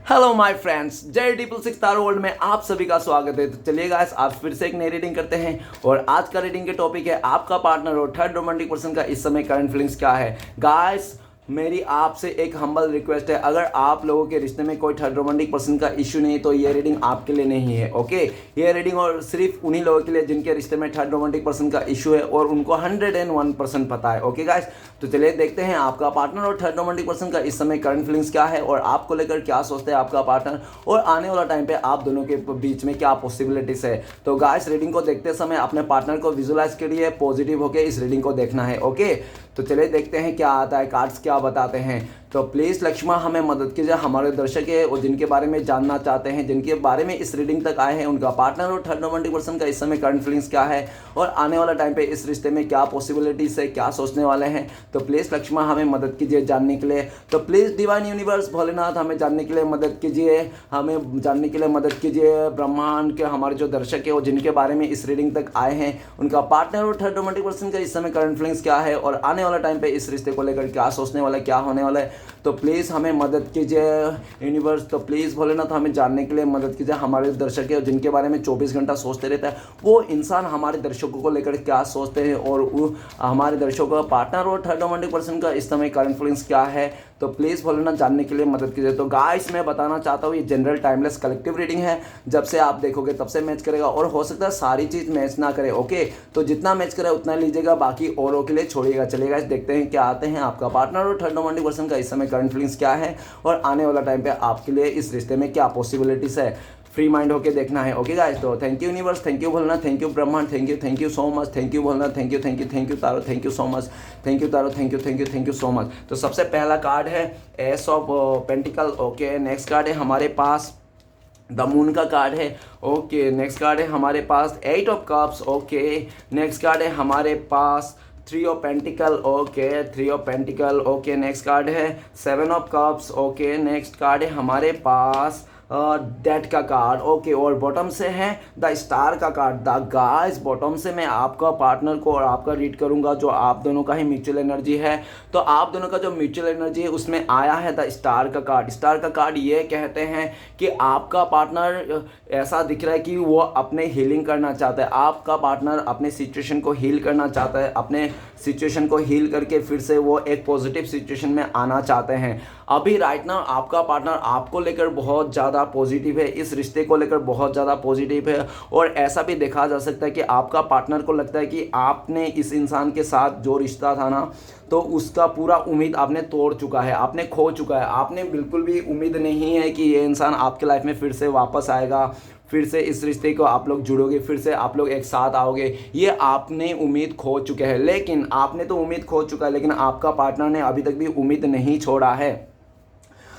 Hello my friends, जय triple six तारो world में आप सभी का स्वागत है। तो चलिए गाइस, आज फिर से एक नई रीडिंग करते हैं और आज का रीडिंग के टॉपिक है आपका पार्टनर और थर्ड रोमांटिक पर्सन का इस समय करंट फीलिंग्स क्या है। गाइस, मेरी आपसे एक हम्बल रिक्वेस्ट है, अगर आप लोगों के रिश्ते में कोई थर्ड रोमांटिक पर्सन का इशू नहीं तो ये रीडिंग आपके लिए नहीं है। ओके, ये रीडिंग और सिर्फ उन्हीं लोगों के लिए जिनके रिश्ते में थर्ड रोमांटिक पर्सन का इशू है और उनको 101% पता है। ओके गाइस, तो चलिए देखते हैं आपका पार्टनर और थर्ड रोमांटिक पर्सन का इस समय करंट फीलिंग्स क्या है और आपको लेकर क्या सोचते हैं आपका पार्टनर, और आने वाला टाइम पे आप दोनों के बीच में क्या पॉसिबिलिटीज है। तो गाइस, रीडिंग को देखते समय अपने पार्टनर को विजुअलाइज करिए, पॉजिटिव होकर इस रीडिंग को देखना है। ओके, तो चलिए देखते हैं क्या आता है, कार्ड्स क्या बताते हैं। तो प्लीज़ लक्ष्मा हमें मदद कीजिए, हमारे दर्शक है और जिनके बारे में जानना चाहते हैं, जिनके बारे में इस रीडिंग तक आए हैं, उनका पार्टनर और थर्ड रोमांटिक पर्सन का इस समय करंट फीलिंग्स क्या है और आने वाला टाइम पे इस रिश्ते में क्या पॉसिबिलिटीज है, क्या सोचने वाले हैं। तो प्लीज़ लक्ष्मा हमें मदद कीजिए जानने के लिए। तो प्लीज़ डिवाइन यूनिवर्स भोलेनाथ हमें जानने के लिए मदद कीजिए, हमें जानने के लिए मदद कीजिए। ब्रह्मांड के हमारे जो दर्शक है और जिनके बारे में इस रीडिंग तक आए हैं, उनका पार्टनर और थर्ड रोमांटिक पर्सन का इस समय करंट फीलिंग्स क्या है और आने वाला टाइम पे इस रिश्ते को लेकर क्या सोचने वाला है, क्या होने वाला है। तो प्लीज़ हमें मदद कीजिए यूनिवर्स। तो प्लीज़ भोलेनाथ हमें जानने के लिए मदद कीजिए, हमारे दर्शक है जिनके बारे में 24 घंटा सोचते रहता है, वो इंसान हमारे दर्शकों को लेकर क्या सोचते हैं और वो हमारे दर्शकों का पार्टनर और थर्ड रोमांटिक पर्सन का इस समय करंट फीलिंग्स क्या है। तो प्लीज़ भोलेनाथ जानने के लिए मदद कीजिए। तो गाइस, मैं बताना चाहता हूँ ये जनरल टाइमलेस कलेक्टिव रीडिंग है, जब से आप देखोगे तब से मैच करेगा और हो सकता है सारी चीज़ मैच ना करे। ओके, तो जितना मैच करे उतना लीजिएगा, बाकी औरों के लिए छोड़िएगा। चलिएगा, देखते हैं क्या आते हैं आपका पार्टनर और थर्ड रोमांटिक पर्सन का इस समय करंट फीलिंग्स क्या है और आने वाला टाइम पे आपके लिए इस रिश्ते में क्या पॉसिबिलिटीज है। फ्री माइंड होके देखना है। ओके गाइस, तो thank you universe, thank you Bholenath, thank you ब्रह्मांड, thank you so much, thank you Bholenath, thank you tarot, thank you so much, thank you tarot, thank you so much. तो सबसे पहला card है ace of pentacles. Okay, next card है हमारे पास the moon का card है। ओके, नेक्स्ट कार्ड है हमारे पास 8 of cups. Okay, next card है हमारे पास 3 of pentacles. Okay, 3 of pentacles. Okay, next card है 7 of cups. Okay, next card है हमारे पास डेट का कार्ड। ओके, और बॉटम से है द स्टार का कार्ड। द गाइस, बॉटम से मैं आपका पार्टनर को और आपका रीड करूंगा, जो आप दोनों का ही म्यूचुअल एनर्जी है। तो आप दोनों का जो म्यूचुअल एनर्जी है उसमें आया है द स्टार का कार्ड। स्टार का कार्ड ये कहते हैं कि आपका पार्टनर ऐसा दिख रहा है कि वो अपने हीलिंग करना चाहता है। आपका पार्टनर अपने सिचुएशन को हील करना चाहता है, अपने सिचुएशन को हील करके फिर से वो एक पॉजिटिव सिचुएशन में आना चाहते हैं। अभी राइट नाउ आपका पार्टनर आपको लेकर बहुत ज़्यादा पॉजिटिव है, इस रिश्ते को लेकर बहुत ज़्यादा पॉजिटिव है, और ऐसा भी देखा जा सकता है कि आपका पार्टनर को लगता है कि आपने इस इंसान के साथ जो रिश्ता था ना, तो उसका पूरा उम्मीद आपने तोड़ चुका है, आपने खो चुका है। आपने बिल्कुल भी उम्मीद नहीं है कि ये इंसान आपके लाइफ में फिर से वापस आएगा, फिर से इस रिश्ते को आप लोग जुड़ोगे, फिर से आप लोग एक साथ आओगे, ये आपने उम्मीद खो चुके हैं। लेकिन आपने तो उम्मीद खो चुका है, लेकिन आपका पार्टनर ने अभी तक भी उम्मीद नहीं छोड़ा है।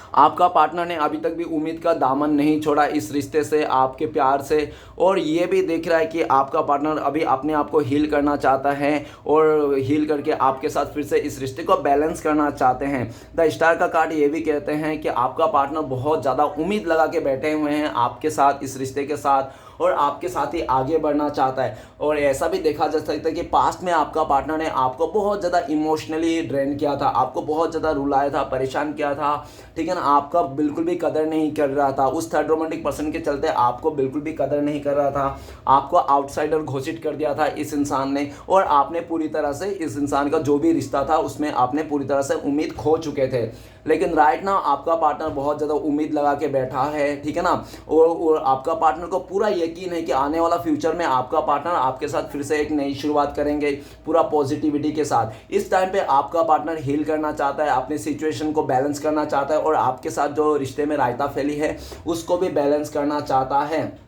आपका पार्टनर ने अभी तक भी उम्मीद का दामन नहीं छोड़ा इस रिश्ते से, आपके प्यार से, और ये भी देख रहा है कि आपका पार्टनर अभी अपने आप को हील करना चाहता है और हील करके आपके साथ फिर से इस रिश्ते को बैलेंस करना चाहते हैं। द स्टार का कार्ड ये भी कहते हैं कि आपका पार्टनर बहुत ज़्यादा उम्मीद लगा के बैठे हुए हैं आपके साथ, इस रिश्ते के साथ, और आपके साथ ही आगे बढ़ना चाहता है। और ऐसा भी देखा जा सकता है कि पास्ट में आपका पार्टनर ने आपको बहुत ज़्यादा इमोशनली ड्रेन किया था, आपको बहुत ज़्यादा रुलाया था, परेशान किया था, ठीक है ना। आपका बिल्कुल भी कदर नहीं कर रहा था, उस थर्ड रोमांटिक पर्सन के चलते आपको बिल्कुल भी कदर नहीं कर रहा था, आपको आउटसाइडर घोषित कर दिया था इस इंसान ने, और आपने पूरी तरह से इस इंसान का जो भी रिश्ता था उसमें आपने पूरी तरह से उम्मीद खो चुके थे। लेकिन राइट ना आपका पार्टनर बहुत ज़्यादा उम्मीद लगा के बैठा है, ठीक है ना। और आपका पार्टनर को पूरा यकीन है कि आने वाला फ्यूचर में आपका पार्टनर आपके साथ फिर से एक नई शुरुआत करेंगे पूरा पॉजिटिविटी के साथ। इस टाइम पे आपका पार्टनर हील करना चाहता है, अपनी सिचुएशन को बैलेंस करना चाहता है, और आपके साथ जो रिश्ते में रायता फैली है उसको भी बैलेंस करना चाहता है।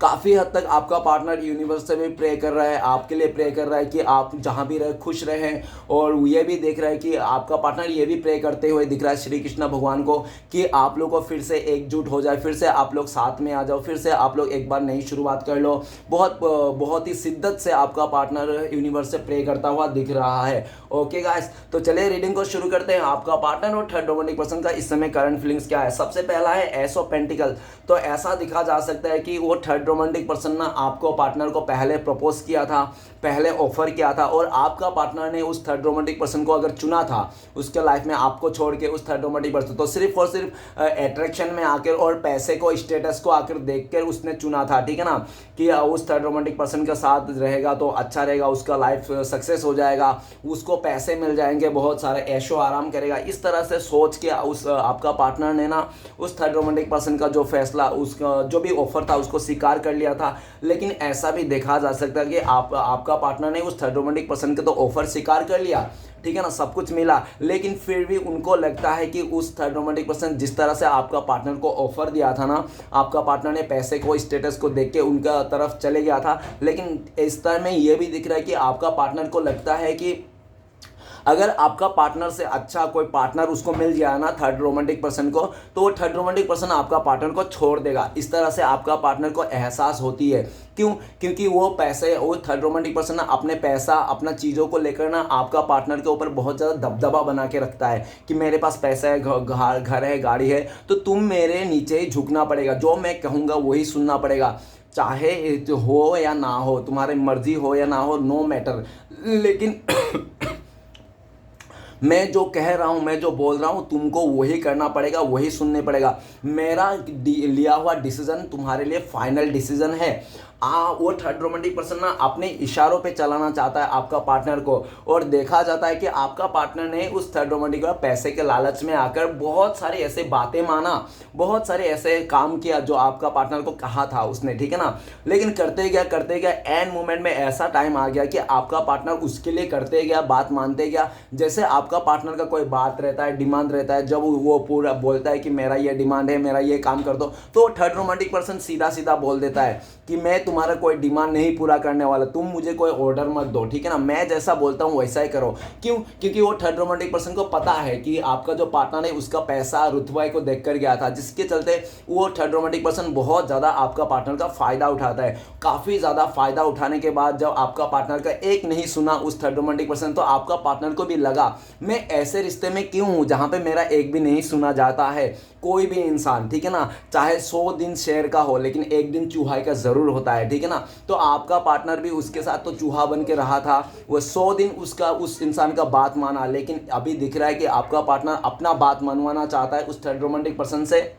काफ़ी हद तक आपका पार्टनर यूनिवर्स से भी प्रे कर रहा है, आपके लिए प्रे कर रहा है कि आप जहाँ भी रहे खुश रहें, और ये भी देख रहा है कि आपका पार्टनर ये भी प्रे करते हुए दिख रहा है श्री कृष्ण भगवान को कि आप लोग को फिर से एकजुट हो जाए, फिर से आप लोग साथ में आ जाओ, फिर से आप लोग एक बार नई शुरुआत कर लो। बहुत ही शिद्दत से आपका पार्टनर यूनिवर्स से प्रे करता हुआ दिख रहा है। ओके गाइस, तो चलिए रीडिंग को शुरू करते हैं। आपका पार्टनर और थर्ड रोमांटिक पर्सन का इस समय करंट फीलिंग्स क्या है। सबसे पहला है एस ऑफ पेंटिकल। तो ऐसा दिखा जा सकता है कि वो थर्ड रोमांटिक पर्सन ना आपको पार्टनर को पहले प्रपोज किया था, पहले ऑफर किया था और आपका पार्टनर ने उस थर्ड रोमांटिक पर्सन को अगर चुना था उसके लाइफ में आपको छोड़ के उस थर्ड रोमांटिक पर्सन, तो सिर्फ और सिर्फ अट्रैक्शन में आकर और पैसे को, स्टेटस को आकर देखकर उसने चुना था, ठीक है ना, कि उस थर्ड रोमांटिक पर्सन के साथ रहेगा तो अच्छा रहेगा, उसका लाइफ सक्सेस हो जाएगा, उसको पैसे मिल जाएंगे, बहुत सारे ऐशो आराम करेगा। इस तरह से सोच के उस आपका पार्टनर ने ना उस थर्ड रोमांटिक पर्सन का जो फैसला, उसका जो भी ऑफर था उसको स्वीकार कर लिया था। लेकिन ऐसा भी देखा जा सकता है कि आपका पार्टनर ने उस थर्ड रोमांटिक पर्सन के तो ऑफर स्वीकार कर लिया, ठीक है ना, सब कुछ मिला, लेकिन फिर भी उनको लगता है कि उस थर्ड रोमांटिक पर्सन जिस तरह से आपका पार्टनर को ऑफर दिया था ना, आपका पार्टनर ने पैसे को, स्टेटस को देख के उनका तरफ चले गया था। लेकिन इस तरह में ये भी दिख रहा है कि आपका पार्टनर को लगता है कि अगर आपका पार्टनर से अच्छा कोई पार्टनर उसको मिल गया ना थर्ड रोमांटिक पर्सन को, तो वो थर्ड रोमांटिक पर्सन आपका पार्टनर को छोड़ देगा। इस तरह से आपका पार्टनर को एहसास होती है। क्यों? क्योंकि वो थर्ड रोमांटिक पर्सन ना अपने पैसा, अपना चीज़ों को लेकर ना आपका पार्टनर के ऊपर बहुत ज़्यादा दबदबा बना के रखता है कि मेरे पास पैसा है, घर है, गाड़ी है, तो तुम मेरे नीचे ही झुकना पड़ेगा, जो मैं कहूँगा वही सुनना पड़ेगा, चाहे हो या ना हो, तुम्हारी मर्जी हो या ना हो, नो मैटर, लेकिन मैं जो कह रहा हूँ, मैं जो बोल रहा हूँ, तुमको वही करना पड़ेगा, वही सुनने पड़ेगा। मेरा लिया हुआ डिसीजन तुम्हारे लिए फाइनल डिसीजन है। वो थर्ड रोमांटिक पर्सन ना अपने इशारों पे चलाना चाहता है आपका पार्टनर को, और देखा जाता है कि आपका पार्टनर ने उस थर्ड रोमांटिक का पैसे के लालच में आकर बहुत सारी ऐसे बातें माना, बहुत सारे ऐसे काम किया जो आपका पार्टनर को कहा था उसने, ठीक है ना, लेकिन करते गया एंड मोमेंट में ऐसा टाइम आ गया कि आपका पार्टनर उसके लिए करते गया, बात मानते गया। जैसे आपका पार्टनर का कोई बात रहता है, डिमांड रहता है, जब वो पूरा बोलता है कि मेरा ये डिमांड है, मेरा ये काम कर दो, तो थर्ड रोमांटिक पर्सन सीधा सीधा बोल देता है कि मैं तुम्हारा कोई डिमांड नहीं पूरा करने वाला, तुम मुझे कोई ऑर्डर मत दो, ठीक है ना, मैं जैसा बोलता हूँ वैसा ही करो। क्यों? क्योंकि वो थर्ड रोमांटिक पर्सन को पता है कि आपका जो पार्टनर है उसका पैसा, रुतबा को देख कर गया था, जिसके चलते वो थर्ड रोमांटिक पर्सन बहुत ज़्यादा आपका पार्टनर का फ़ायदा उठाता है। काफ़ी ज़्यादा फ़ायदा उठाने के बाद जब आपका पार्टनर का एक नहीं सुना उस थर्ड रोमांटिक पर्सन, तो आपका पार्टनर को भी लगा मैं ऐसे रिश्ते में क्यों हूँ जहाँ पे मेरा एक भी नहीं सुना जाता है। कोई भी इंसान, ठीक है ना, चाहे 100 दिन शेर का हो, लेकिन एक दिन चूहा का ज़रूर होता है, ठीक है ना, तो आपका पार्टनर भी उसके साथ तो चूहा बन के रहा था, वो 100 दिन उस इंसान का बात माना, लेकिन अभी दिख रहा है कि आपका पार्टनर अपना बात मनवाना चाहता है उस थर्ड रोमांटिक पर्सन से,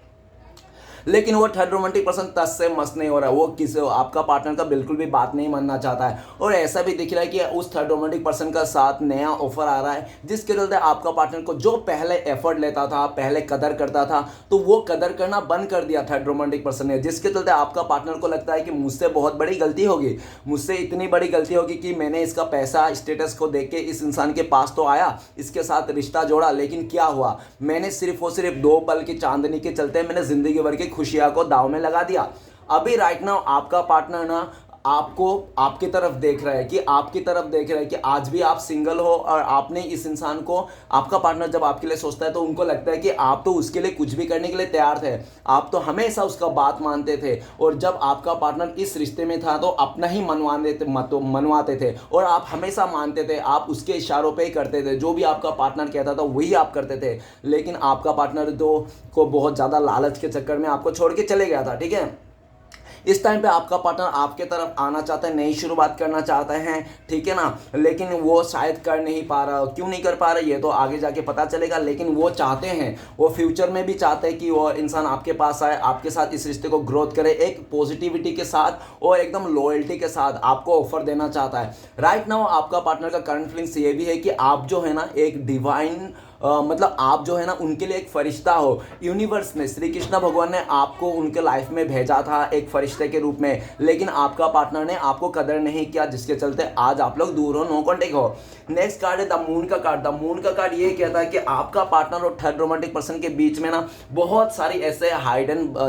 लेकिन वो थर्ड रोमांटिक पर्सन तस से मस नहीं हो रहा है, वो आपका पार्टनर का बिल्कुल भी बात नहीं मानना चाहता है। और ऐसा भी दिख रहा है कि उस थर्ड रोमांटिक पर्सन का साथ नया ऑफर आ रहा है, जिसके चलते आपका पार्टनर को जो पहले एफर्ट लेता था, पहले कदर करता था, तो वो कदर करना बंद कर दिया थर्ड रोमांटिक पर्सन ने, जिसके चलते आपका पार्टनर को लगता है कि मुझसे बहुत बड़ी गलती होगी, मुझसे इतनी बड़ी गलती होगी कि मैंने इसका पैसा, स्टेटस को देख के इस इंसान के पास तो आया, इसके साथ रिश्ता जोड़ा, लेकिन क्या हुआ, मैंने सिर्फ और सिर्फ 2 पल की चांदनी के चलते मैंने जिंदगी भर की खुशियां को दाव में लगा दिया। अभी राइट नाउ आपका पार्टनर ना आपको आपकी तरफ देख रहा है कि आज भी आप सिंगल हो, और आपने इस इंसान को, आपका पार्टनर जब आपके लिए सोचता है तो उनको लगता है कि आप तो उसके लिए कुछ भी करने के लिए तैयार थे, आप तो हमेशा उसका बात मानते थे, और जब आपका पार्टनर इस रिश्ते में था तो अपना ही मनवाते थे, और आप हमेशा मानते थे, आप उसके इशारों पे ही करते थे, जो भी आपका पार्टनर कहता था वही आप करते थे। लेकिन आपका पार्टनर को बहुत ज़्यादा लालच के चक्कर में आपको छोड़ के चले गया था, ठीक है। इस टाइम पे आपका पार्टनर आपके तरफ आना चाहता है, नई शुरुआत करना चाहते हैं, ठीक है ना, लेकिन वो शायद कर नहीं पा रहा। क्यों नहीं कर पा रहा ये तो आगे जाके पता चलेगा, लेकिन वो चाहते हैं, वो फ्यूचर में भी चाहते हैं कि वो इंसान आपके पास आए, आपके साथ इस रिश्ते को ग्रोथ करे, एक पॉजिटिविटी के साथ और एकदम लॉयल्टी के साथ आपको ऑफर देना चाहता है। राइट नाउ आपका पार्टनर का करंट फीलिंग्स ये भी है कि आप जो है ना एक डिवाइन, मतलब आप जो है ना उनके लिए एक फरिश्ता हो। यूनिवर्स ने, श्री कृष्ण भगवान ने आपको उनके लाइफ में भेजा था एक फरिश्ते के रूप में, लेकिन आपका पार्टनर ने आपको कदर नहीं किया, जिसके चलते आज आप लोग दूर हो, नो कॉन्टेक्ट हो। नेक्स्ट कार्ड है द मून का कार्ड। द मून का कार्ड ये कहता है कि आपका पार्टनर और थर्ड रोमांटिक पर्सन के बीच में ना बहुत सारी ऐसे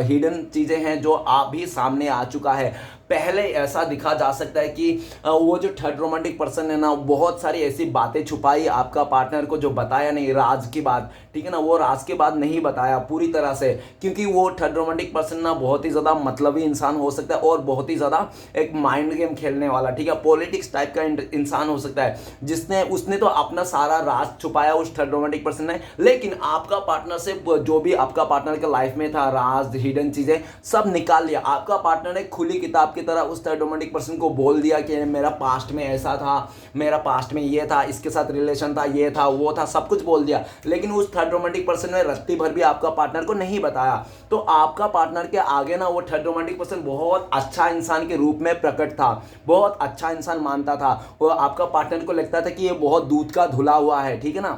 हिडन चीज़ें हैं जो आप भी सामने आ चुका है। पहले ऐसा दिखा जा सकता है कि वो जो थर्ड रोमांटिक पर्सन है ना बहुत सारी ऐसी बातें छुपाई आपका पार्टनर को, जो बताया नहीं, राज की बात, ठीक है ना, वो राज के बाद नहीं बताया पूरी तरह से, क्योंकि वो थर्ड रोमांटिक पर्सन ना बहुत ही ज़्यादा मतलबी इंसान हो सकता है और बहुत ही ज़्यादा एक माइंड गेम खेलने वाला, ठीक है, पॉलिटिक्स टाइप का इंसान हो सकता है, जिसने उसने तो अपना सारा राज छुपाया उस थर्ड रोमांटिक पर्सन ने। लेकिन आपका पार्टनर से जो भी आपका पार्टनर के लाइफ में था, राज हिडन चीजें सब निकाल लिया। आपका पार्टनर ने खुली किताब की तरह उस थर्ड रोमांटिक पर्सन को बोल दिया कि मेरा पास्ट में ऐसा था, मेरा पास्ट में ये था, इसके साथ रिलेशन था, ये था वो था, सब कुछ बोल दिया। लेकिन उस थर्ड रोमांटिक पर्सन ने रत्ती भर भी आपका पार्टनर को नहीं बताया। तो आपका पार्टनर के आगे ना वो थर्ड रोमांटिक पर्सन बहुत अच्छा इंसान के रूप में प्रकट था, बहुत अच्छा इंसान मानता था, वो आपका पार्टनर को लगता था कि ये बहुत दूध का धुला हुआ है, ठीक है ना।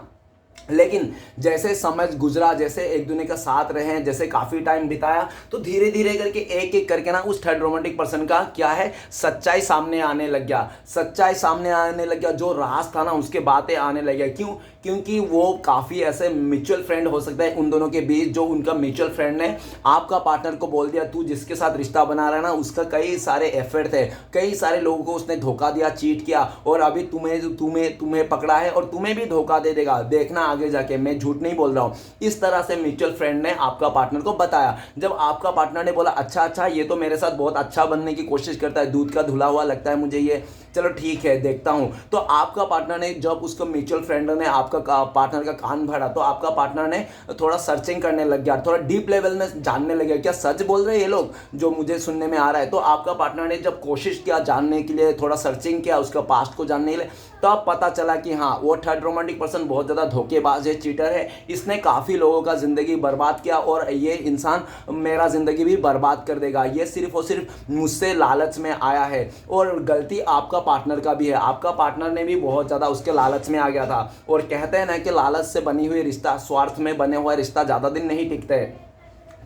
लेकिन जैसे समय गुजरा, जैसे एक दूसरे का साथ रहे, जैसे काफ़ी टाइम बिताया, तो धीरे धीरे करके एक एक करके ना उस थर्ड रोमांटिक पर्सन का क्या है, सच्चाई सामने आने लग गया, सच्चाई सामने आने लग गया, जो राज था ना उसके बातें आने लग गया। क्यों? क्योंकि वो काफ़ी ऐसे म्यूचुअल फ्रेंड हो सकता है उन दोनों के बीच, जो उनका म्यूचुअल फ्रेंड ने आपका पार्टनर को बोल दिया तू जिसके साथ रिश्ता बना रहा है ना उसका कई सारे एफर्ट थे, कई सारे लोगों को उसने धोखा दिया, चीट किया, और अभी तुम्हें तुम्हें तुम्हें पकड़ा है और तुम्हें भी धोखा दे देगा, देखना आगे जाके, मैं झूठ नहीं बोल रहा हूँ। इस तरह से म्यूचुअल फ्रेंड ने आपका पार्टनर को बताया। जब आपका पार्टनर ने बोला अच्छा अच्छा ये तो मेरे साथ बहुत अच्छा बनने की कोशिश करता है, दूध का धुला हुआ लगता है मुझे ये, चलो ठीक है देखता हूँ, तो आपका पार्टनर ने जब उसको म्यूचुअल फ्रेंड ने आपका पार्टनर का कान भरा, तो आपका पार्टनर ने थोड़ा सर्चिंग करने लग गया, थोड़ा डीप लेवल में जानने लगे क्या सच बोल रहे हैं ये लोग जो मुझे सुनने में आ रहा है। तो आपका पार्टनर ने जब कोशिश किया जानने के लिए, थोड़ा सर्चिंग किया उसका पास्ट को जानने के लिए, तब पता चला कि हाँ वो थर्ड रोमांटिक पर्सन बहुत ज़्यादा धोखेबाज है, चीटर है, इसने काफ़ी लोगों का ज़िंदगी बर्बाद किया और ये इंसान मेरा ज़िंदगी भी बर्बाद कर देगा, ये सिर्फ और सिर्फ मुझसे लालच में आया है। और गलती आपका पार्टनर का भी है, आपका पार्टनर ने भी बहुत ज़्यादा उसके लालच में आ गया था। और कहते हैं ना कि लालच से बनी हुई रिश्ता, स्वार्थ में बने हुआ रिश्ता ज़्यादा दिन नहीं टिकते,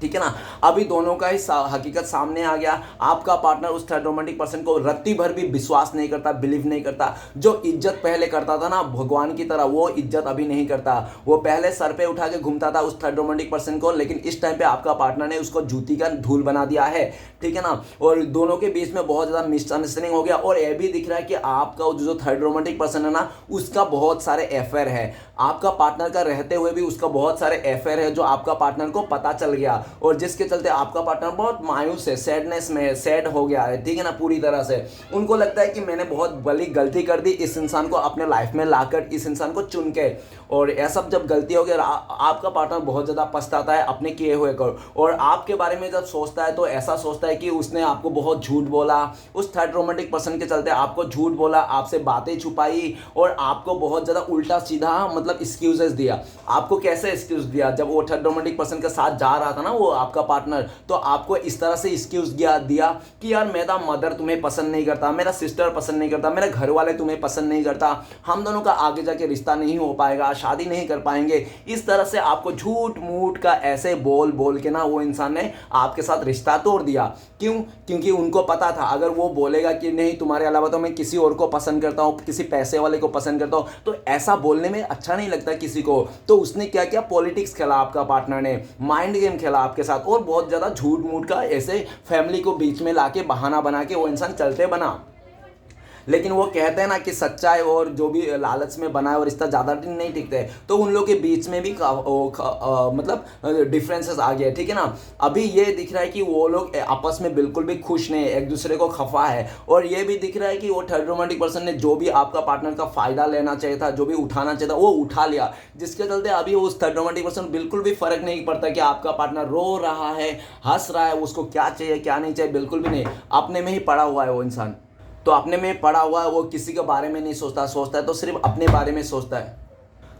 ठीक है ना। अभी दोनों का ही हकीकत सामने आ गया। आपका पार्टनर उस थर्ड रोमांटिक पर्सन को रत्ती भर भी विश्वास नहीं करता, बिलीव नहीं करता। जो इज्जत पहले करता था ना भगवान की तरह, वो इज्जत अभी नहीं करता। वो पहले सर पे उठा के घूमता था उस थर्ड रोमांटिक पर्सन को, लेकिन इस टाइम पे आपका पार्टनर ने उसको जूती का धूल बना दिया है, ठीक है ना। और दोनों के बीच में बहुत ज़्यादा मिसअंडरस्टैंडिंग हो गया। और यह भी दिख रहा है कि आपका जो थर्ड रोमांटिक पर्सन है ना उसका बहुत सारे अफेयर है, आपका पार्टनर का रहते हुए भी उसका बहुत सारे अफेयर है, जो आपका पार्टनर को पता चल गया, और जिसके चलते आपका पार्टनर बहुत मायूस है, सैडनेस में सैड हो गया है, ठीक है ना, पूरी तरह से। उनको लगता है कि मैंने बहुत बड़ी गलती कर दी इस इंसान को अपने लाइफ में लाकर, इस इंसान को चुन के, और ऐसा जब गलती हो गया आपका पार्टनर बहुत ज़्यादा पछताता है अपने किए हुए को, और आपके बारे में जब सोचता है तो ऐसा सोचता है कि उसने आपको बहुत झूठ बोला, उस थर्ड रोमांटिक पर्सन के चलते आपको झूठ बोला, आपसे बातें छुपाई, और आपको बहुत ज़्यादा उल्टा सीधा मतलब एक्सक्यूजेस दिया। आपको कैसे एक्सक्यूज दिया? जब वो थर्ड रोमांटिक पर्सन के साथ जा रहा था ना वो आपका पार्टनर, तो आपको इस तरह से एक्सक्यूज दिया कि यार मेरा मदर तुम्हें पसंद नहीं करता, मेरा सिस्टर पसंद नहीं करता, मेरे घर वाले तुम्हें पसंद नहीं करता, हम दोनों का आगे जाके रिश्ता नहीं हो पाएगा, शादी नहीं कर पाएंगे। इस तरह से आपको झूठ मूठ का ऐसे बोल बोल के ना वो इंसान ने आपके साथ रिश्ता तोड़ दिया। क्यों? क्योंकि उनको पता था अगर वो बोलेगा कि नहीं तुम्हारे अलावा तो मैं किसी और को पसंद करता हूँ, किसी पैसे वाले को पसंद करता हूँ, तो ऐसा बोलने में अच्छा नहीं लगता किसी को। तो उसने क्या किया, पॉलिटिक्स खेला, आपका पार्टनर ने माइंड गेम खेला आपके साथ, और बहुत ज़्यादा झूठ मूठ का ऐसे फैमिली को बीच में लाके बहाना बना के वो इंसान चलते बना। लेकिन वो कहते हैं ना कि सच्चाई और जो भी लालच में बना है और रिश्ता ज़्यादा दिन नहीं टिकते, तो उन लोगों के बीच में भी मतलब डिफरेंसेस आ गए, ठीक है ना। अभी ये दिख रहा है कि वो लोग आपस में बिल्कुल भी खुश नहीं है, एक दूसरे को खफा है, और ये भी दिख रहा है कि वो थर्ड रोमांटिक पर्सन ने जो भी आपका पार्टनर का फ़ायदा लेना चाहिए था, जो भी उठाना चाहिए था, वो उठा लिया, जिसके चलते अभी उस थर्ड रोमांटिक पर्सन बिल्कुल भी फ़र्क नहीं पड़ता कि आपका पार्टनर रो रहा है, हंस रहा है, उसको क्या चाहिए क्या नहीं चाहिए, बिल्कुल भी नहीं, अपने में ही पड़ा हुआ है वो इंसान। तो अपने में पड़ा हुआ है, वो किसी के बारे में नहीं सोचता है तो सिर्फ अपने बारे में सोचता है।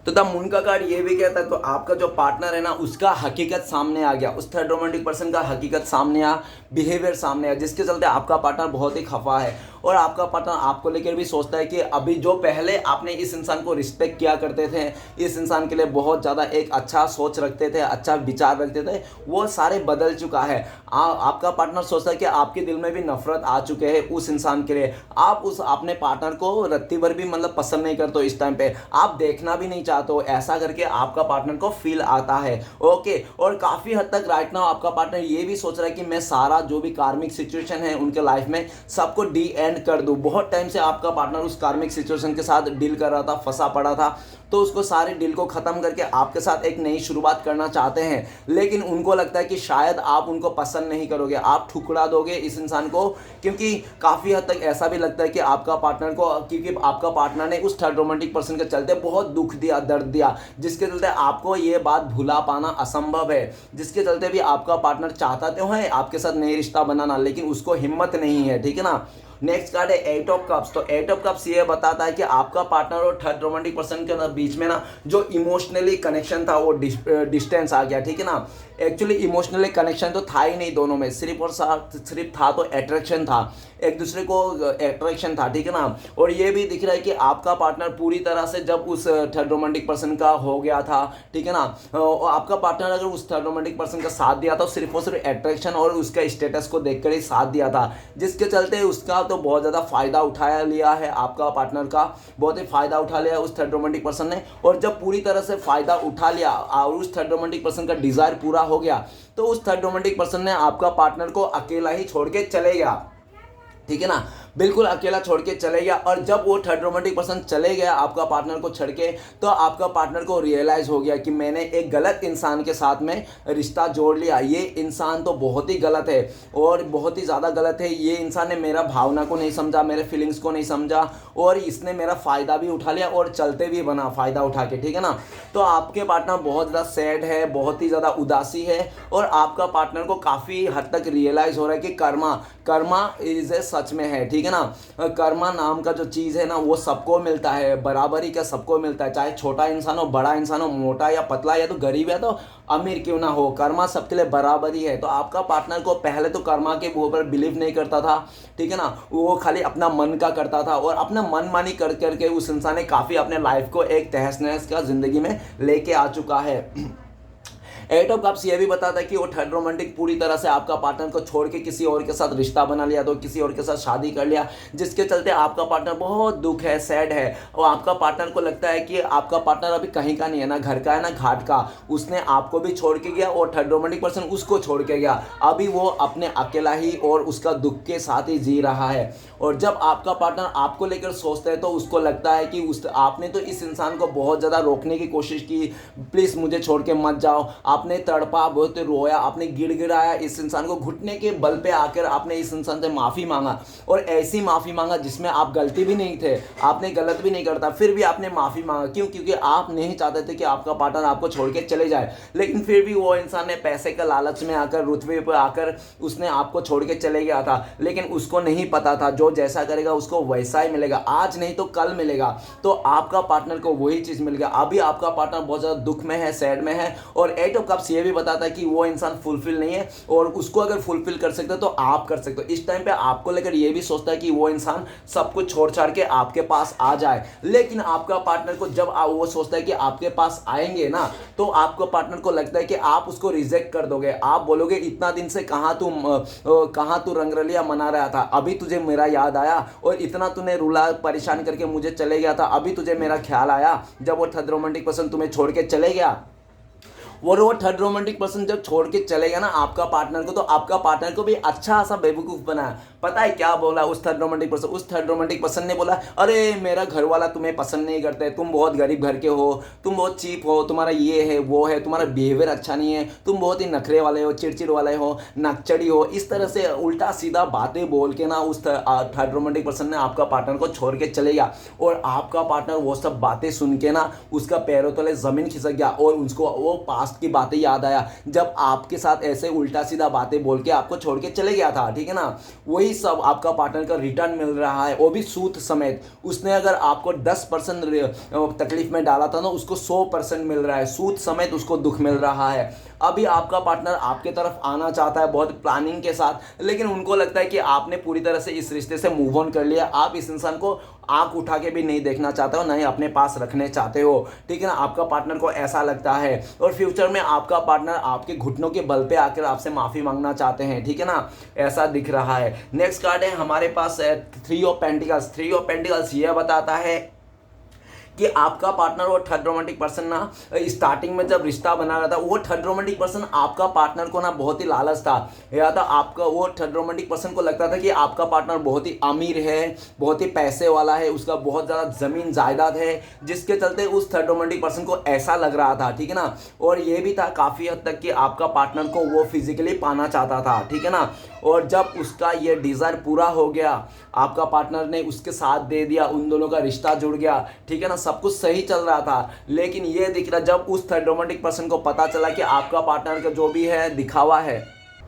तो द मून का कार्ड ये भी कहता है, तो आपका जो पार्टनर है ना उसका हकीकत सामने आ गया, उस थर्ड रोमांटिक पर्सन का हकीकत सामने आ, बिहेवियर सामने आ, जिसके चलते आपका पार्टनर बहुत ही खफा है, और आपका पार्टनर आपको लेकर भी सोचता है कि अभी जो पहले आपने इस इंसान को रिस्पेक्ट किया करते थे, इस इंसान के लिए बहुत ज़्यादा एक अच्छा सोच रखते थे, अच्छा विचार रखते थे, वो सारे बदल चुका है। आपका पार्टनर सोचता है कि आपके दिल में भी नफरत आ चुके हैं उस इंसान के लिए, आप उस अपने पार्टनर को रत्ती भर भी मतलब पसंद नहीं करते, इस टाइम पे आप देखना भी नहीं चाहते हो, ऐसा करके आपका पार्टनर को फील आता है। ओके, और काफ़ी हद तक राइट नाउ आपका पार्टनर ये भी सोच रहा है कि मैं सारा जो भी कार्मिक सिचुएशन है उनके लाइफ में सबको डी एंड एंड कर दूँ। बहुत टाइम से आपका पार्टनर उस कार्मिक सिचुएशन के साथ डील कर रहा था, फंसा पड़ा था, तो उसको सारे डील को ख़त्म करके आपके साथ एक नई शुरुआत करना चाहते हैं, लेकिन उनको लगता है कि शायद आप उनको पसंद नहीं करोगे, आप ठुकरा दोगे इस इंसान को, क्योंकि काफ़ी हद तक ऐसा भी लगता है कि आपका पार्टनर को, क्योंकि आपका पार्टनर ने उस थर्ड रोमांटिक पर्सन के चलते बहुत दुख दिया, दर्द दिया, जिसके चलते आपको ये बात भुला पाना असंभव है, जिसके चलते भी आपका पार्टनर चाहता तो है आपके साथ नई रिश्ता बनाना, लेकिन उसको हिम्मत नहीं है, ठीक है ना। नेक्स्ट कार्ड है एट ऑफ कप्स। तो एट ऑफ कप्स ये बताता है कि आपका पार्टनर और थर्ड रोमांटिक पर्सन के बीच में ना जो इमोशनली कनेक्शन था वो डिस्टेंस आ गया, ठीक है ना। एक्चुअली इमोशनली कनेक्शन तो था ही नहीं दोनों में, सिर्फ और सिर्फ था तो अट्रैक्शन था, एक दूसरे को अट्रैक्शन था, ठीक है ना। और ये भी दिख रहा है कि आपका पार्टनर पूरी तरह से जब उस थर्ड रोमांटिक पर्सन का हो गया था, ठीक है ना, और आपका पार्टनर अगर उस थर्ड रोमांटिक पर्सन का साथ दिया था सिर्फ और सिर्फ अट्रैक्शन और उसका स्टेटस को देखकर ही साथ दिया था, जिसके चलते उसका तो बहुत ज़्यादा फायदा उठाया लिया है, आपका पार्टनर का बहुत ही फायदा उठा लिया उस थर्ड रोमांटिक पर्सन ने। और जब पूरी तरह से फायदा उठा लिया और उस थर्ड रोमांटिक पर्सन का डिजायर पूरा हो गया, तो उस थर्ड रोमांटिक पर्सन ने आपका पार्टनर को अकेला ही छोड़ के चले गया, ठीक है ना, बिल्कुल अकेला छोड़ के चले गया। और जब वो थर्ड रोमांटिक पर्सन चले गया आपका पार्टनर को छोड़ के, तो आपका पार्टनर को रियलाइज़ हो गया कि मैंने एक गलत इंसान के साथ में रिश्ता जोड़ लिया, ये इंसान तो बहुत ही गलत है और बहुत ही ज़्यादा गलत है, ये इंसान ने मेरा भावना को नहीं समझा, मेरे फीलिंग्स को नहीं समझा और इसने मेरा फ़ायदा भी उठा लिया और चलते भी बना फ़ायदा उठा के, ठीक है ना। तो आपके पार्टनर बहुत ज़्यादा सैड है, बहुत ही ज़्यादा उदासी है और आपका पार्टनर को काफ़ी हद तक रियलाइज़ हो रहा है कि कर्मा इज़ ए सच में है, ठीक है ना। कर्मा नाम का जो चीज़ है ना वो सबको मिलता है, बराबरी का सबको मिलता है, चाहे छोटा इंसान हो, बड़ा इंसान हो, मोटा या पतला, या तो गरीब है तो अमीर क्यों ना हो, कर्मा सबके लिए बराबरी है। तो आपका पार्टनर को पहले तो कर्मा के ऊपर बिलीव नहीं करता था, ठीक है ना, वो खाली अपना मन का करता था और अपना मन मानी कर करके उस इंसान ने काफ़ी अपने लाइफ को एक तहस नहस का ज़िंदगी में लेके आ चुका है। एट ऑफ कप्स ये भी बताता है कि वो थर्ड रोमांटिक पूरी तरह से आपका पार्टनर को छोड़ के किसी और के साथ रिश्ता बना लिया, तो किसी और के साथ शादी कर लिया, जिसके चलते आपका पार्टनर बहुत दुख है, सैड है और आपका पार्टनर को लगता है कि आपका पार्टनर अभी कहीं का नहीं है, ना घर का है ना घाट का, उसने आपको भी छोड़ के गया और थर्ड रोमांटिक पर्सन उसको छोड़ के गया, अभी वो अपने अकेला ही और उसका दुख के साथ ही जी रहा है। और जब आपका पार्टनर आपको लेकर सोचता है तो उसको लगता है कि आपने तो इस इंसान को बहुत ज़्यादा रोकने की कोशिश की, प्लीज़ मुझे छोड़ के मत जाओ, आपने तड़पा, बहुत रोया, आपने गिड़गिड़ाया, इस इंसान को घुटने के बल पे आकर आपने इस इंसान से माफ़ी मांगा और ऐसी माफ़ी मांगा जिसमें आप गलती भी नहीं थे, आपने गलत भी नहीं करता, फिर भी आपने माफ़ी मांगा। क्यों? क्योंकि आप नहीं चाहते थे कि आपका पार्टनर आपको छोड़ के चले जाए, लेकिन फिर भी वो इंसान ने पैसे का लालच में आकर, रुतबे पर आकर उसने आपको छोड़ के चले गया था, लेकिन उसको नहीं पता था जो जैसा करेगा उसको वैसा ही मिलेगा, आज नहीं तो कल मिलेगा। तो आपका पार्टनर को वही चीज़ मिल गया। अभी आपका पार्टनर बहुत ज़्यादा दुख में है, सैड में है और एट ऑफ कप्स ये भी बताता है कि वो इंसान फुलफिल नहीं है और उसको अगर फुलफिल कर सकते हो तो आप कर सकते हो। इस टाइम पे आपको लेकर ये भी सोचता है कि वो इंसान सब कुछ छोड़ छाड़ के आपके पास आ जाए, लेकिन आपका पार्टनर को जब वो सोचता है कि आपके पास आएंगे ना, तो आपको पार्टनर को लगता है कि आप उसको रिजेक्ट कर दोगे, आप बोलोगे इतना दिन से कहाँ तू रंगरलिया मना रहा था, अभी तुझे मेरा याद आया और इतना तूने रुला परेशान करके मुझे चले गया था, अभी तुझे मेरा ख्याल आया जब वो थर्ड रोमांटिक पर्सन तुम्हें छोड़ के चले गया। और वो थर्ड रोमांटिक पर्सन जब छोड़ के चले गया ना आपका पार्टनर को, तो आपका पार्टनर को भी अच्छा सा बेवकूफ़ बनाया। पता है क्या बोला उस थर्ड रोमांटिक पर्सन ने बोला, अरे मेरा घर वाला तुम्हें पसंद नहीं करते, तुम बहुत गरीब घर के हो, तुम बहुत चीप हो, तुम्हारा ये है वो है, तुम्हारा बिहेवियर अच्छा नहीं है, तुम बहुत ही नखरे वाले हो, चिड़चिड़ वाले हो, नकचड़ी हो, इस तरह से उल्टा सीधा बातें बोल के ना उस थर्ड रोमांटिक पर्सन ने आपका पार्टनर को छोड़ के चले गया। और आपका पार्टनर वो सब बातें सुन के ना उसका पैरों तले ज़मीन खिसक गया और उसको वो पास्ट की बातें याद आया जब आपके साथ ऐसे उल्टा सीधा बातें बोल के आपको छोड़ के चले गया था, ठीक है ना। वही सब आपका पार्टनर का रिटर्न मिल रहा है, वो भी सूद समेत। उसने अगर आपको 10% तकलीफ में डाला था ना, उसको 100% मिल रहा है, सूद समेत उसको दुख मिल रहा है। अभी आपका पार्टनर आपके तरफ आना चाहता है बहुत प्लानिंग के साथ, लेकिन उनको लगता है कि आपने पूरी तरह से इस रिश्ते से मूव ऑन कर लिया, आप इस इंसान को आंख उठा के भी नहीं देखना चाहते हो, ना ही अपने पास रखने चाहते हो, ठीक है ना। आपका पार्टनर को ऐसा लगता है और फ्यूचर में आपका पार्टनर आपके घुटनों के बल पे आकर आपसे माफ़ी मांगना चाहते हैं, ठीक है ना, ऐसा दिख रहा है। नेक्स्ट कार्ड है हमारे पास three of pentacles. Three of pentacles ये बताता है कि आपका पार्टनर और थर्ड रोमांटिक पर्सन ना स्टार्टिंग में जब रिश्ता बना रहा था, वो थर्ड रोमांटिक पर्सन आपका पार्टनर को ना बहुत ही लालच था, या तो आपका वो थर्ड रोमांटिक पर्सन को लगता था कि आपका पार्टनर बहुत ही अमीर है, बहुत ही पैसे वाला है, उसका बहुत ज़्यादा ज़मीन जायदाद है, जिसके चलते उस थर्ड रोमांटिक पर्सन को ऐसा लग रहा था, ठीक है ना। और ये भी था काफ़ी हद तक कि आपका पार्टनर को वो फिजिकली पाना चाहता था, ठीक है ना। और जब उसका ये डिज़ायर पूरा हो गया, आपका पार्टनर ने उसके साथ दे दिया, उन दोनों का रिश्ता जुड़ गया, ठीक है ना, सब कुछ सही चल रहा था। लेकिन ये दिख रहा, जब उस थर्ड रोमांटिक पर्सन को पता चला कि आपका पार्टनर का जो भी है दिखावा है,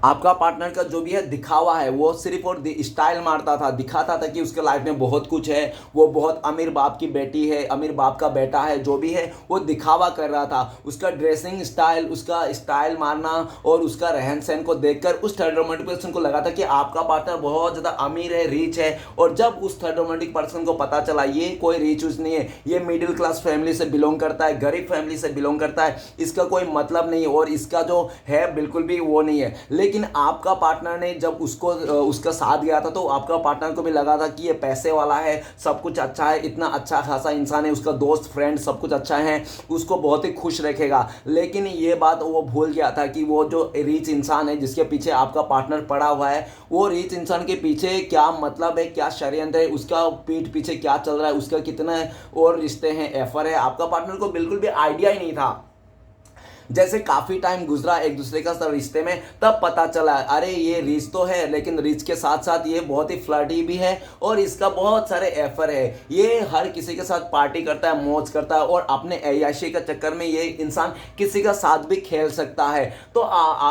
आपका पार्टनर का जो भी है दिखावा है, वो सिर्फ और स्टाइल मारता था, दिखाता था कि उसके लाइफ में बहुत कुछ है, वो बहुत अमीर बाप की बेटी है, अमीर बाप का बेटा है, जो भी है वो दिखावा कर रहा था। उसका ड्रेसिंग स्टाइल, उसका स्टाइल मारना और उसका रहन सहन को देखकर उस थर्ड रोमांटिक पर्सन को लगा था कि आपका पार्टनर बहुत ज़्यादा अमीर है, रिच है। और जब उस थर्ड रोमांटिक पर्सन को पता चला ये कोई रिच उच नहीं है, ये मिडिल क्लास फैमिली से बिलोंग करता है, गरीब फैमिली से बिलोंग करता है, इसका कोई मतलब नहीं है और इसका जो है बिल्कुल भी वो नहीं है, लेकिन आपका पार्टनर ने जब उसको उसका साथ गया था, तो आपका पार्टनर को भी लगा था कि ये पैसे वाला है, सब कुछ अच्छा है, इतना अच्छा खासा इंसान है, उसका दोस्त फ्रेंड सब कुछ अच्छा है, उसको बहुत ही खुश रखेगा। लेकिन ये बात वो भूल गया था कि वो जो रिच इंसान है जिसके पीछे आपका पार्टनर पड़ा हुआ है, वो रिच इंसान के पीछे क्या मतलब है, क्या षड्यंत्र है, उसका पीठ पीछे क्या चल रहा है, उसका कितना और रिश्ते हैं, एफर है, आपका पार्टनर को बिल्कुल भी आइडिया ही नहीं था। जैसे काफ़ी टाइम गुजरा एक दूसरे का सब रिश्ते में, तब पता चला अरे ये रिच तो है, लेकिन रिच के साथ साथ ये बहुत ही फ्लर्टी भी है और इसका बहुत सारे एफर है, ये हर किसी के साथ पार्टी करता है, मौज करता है और अपने ऐयाशी का चक्कर में ये इंसान किसी का साथ भी खेल सकता है। तो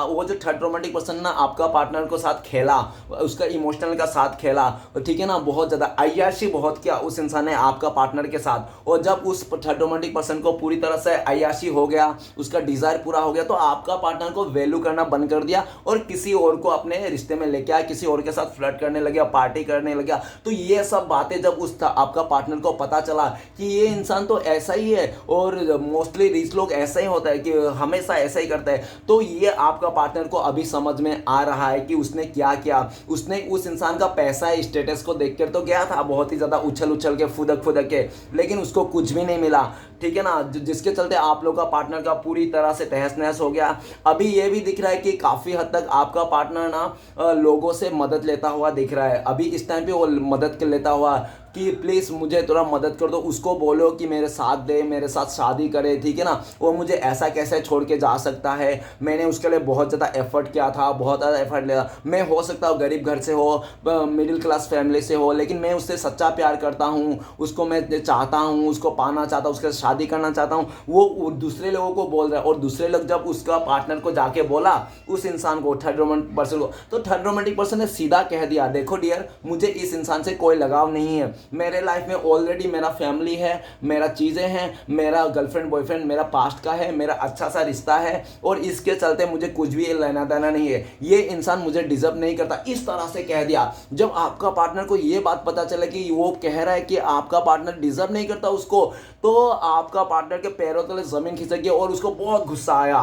वो जो थर्ड रोमांटिक पर्सन ना आपका पार्टनर को साथ खेला, उसका इमोशनल का साथ खेला, ठीक है ना, बहुत ज़्यादा अय्याशी बहुत किया उस इंसान ने आपका पार्टनर के साथ। और जब उस थर्ड रोमांटिक पर्सन को पूरी तरह से अय्याशी हो गया, उसका डिज़ायर पूरा हो गया, तो आपका पार्टनर को वैल्यू करना बंद कर दिया और किसी और को अपने रिश्ते में लेके आया, किसी और के साथ फ्लर्ट करने लगा, पार्टी करने लगा। तो ये सब बातें जब उस आपका पार्टनर को पता चला कि ये इंसान तो ऐसा ही है और मोस्टली रिच लोग ऐसा ही होता है कि हमेशा ऐसा ही करता है, तो ये आपका पार्टनर को अभी समझ में आ रहा है कि उसने क्या किया। उसने उस इंसान का पैसा स्टेटस को देखकर तो गया था बहुत ही ज़्यादा उछल उछल के, फुदक फुदक के, लेकिन उसको कुछ भी नहीं मिला, ठीक है ना, जिसके चलते आप लोग का पार्टनर का पूरी तरह से तहस नहस हो गया। अभी ये भी दिख रहा है कि काफ़ी हद तक आपका पार्टनर ना लोगों से मदद लेता हुआ दिख रहा है। अभी इस टाइम पे वो मदद लेता हुआ कि प्लीज़ मुझे थोड़ा मदद कर दो, उसको बोलो कि मेरे साथ दे, मेरे साथ शादी करे, ठीक है ना, वो मुझे ऐसा कैसे छोड़ के जा सकता है, मैंने उसके लिए बहुत ज़्यादा एफर्ट किया था, बहुत ज़्यादा एफर्ट लिया, मैं हो सकता हूँ गरीब घर से हो, मिडिल क्लास फैमिली से हो, लेकिन मैं उससे सच्चा प्यार करता हूँ, उसको मैं चाहता हूँ, उसको पाना चाहता हूँ, उसके साथ शादी करना चाहता हूँ। वो दूसरे लोगों को बोल रहा है और दूसरे लोग जब उसका पार्टनर को जाके बोला उस इंसान को, थर्ड रोमांटिक पर्सन को, तो थर्ड रोमांटिक पर्सन ने सीधा कह दिया, देखो डियर, मुझे इस इंसान से कोई लगाव नहीं है, मेरे लाइफ में ऑलरेडी मेरा फैमिली है, मेरा चीज़ें हैं, मेरा गर्लफ्रेंड बॉयफ्रेंड मेरा पास्ट का है, मेरा अच्छा सा रिश्ता है और इसके चलते मुझे कुछ भी लेना देना नहीं है, ये इंसान मुझे डिजर्व नहीं करता, इस तरह से कह दिया। जब आपका पार्टनर को ये बात पता चला कि वो कह रहा है कि आपका पार्टनर डिजर्व नहीं करता उसको, तो आपका पार्टनर के पैरों तले ज़मीन खिसक गई और उसको बहुत गुस्सा आया।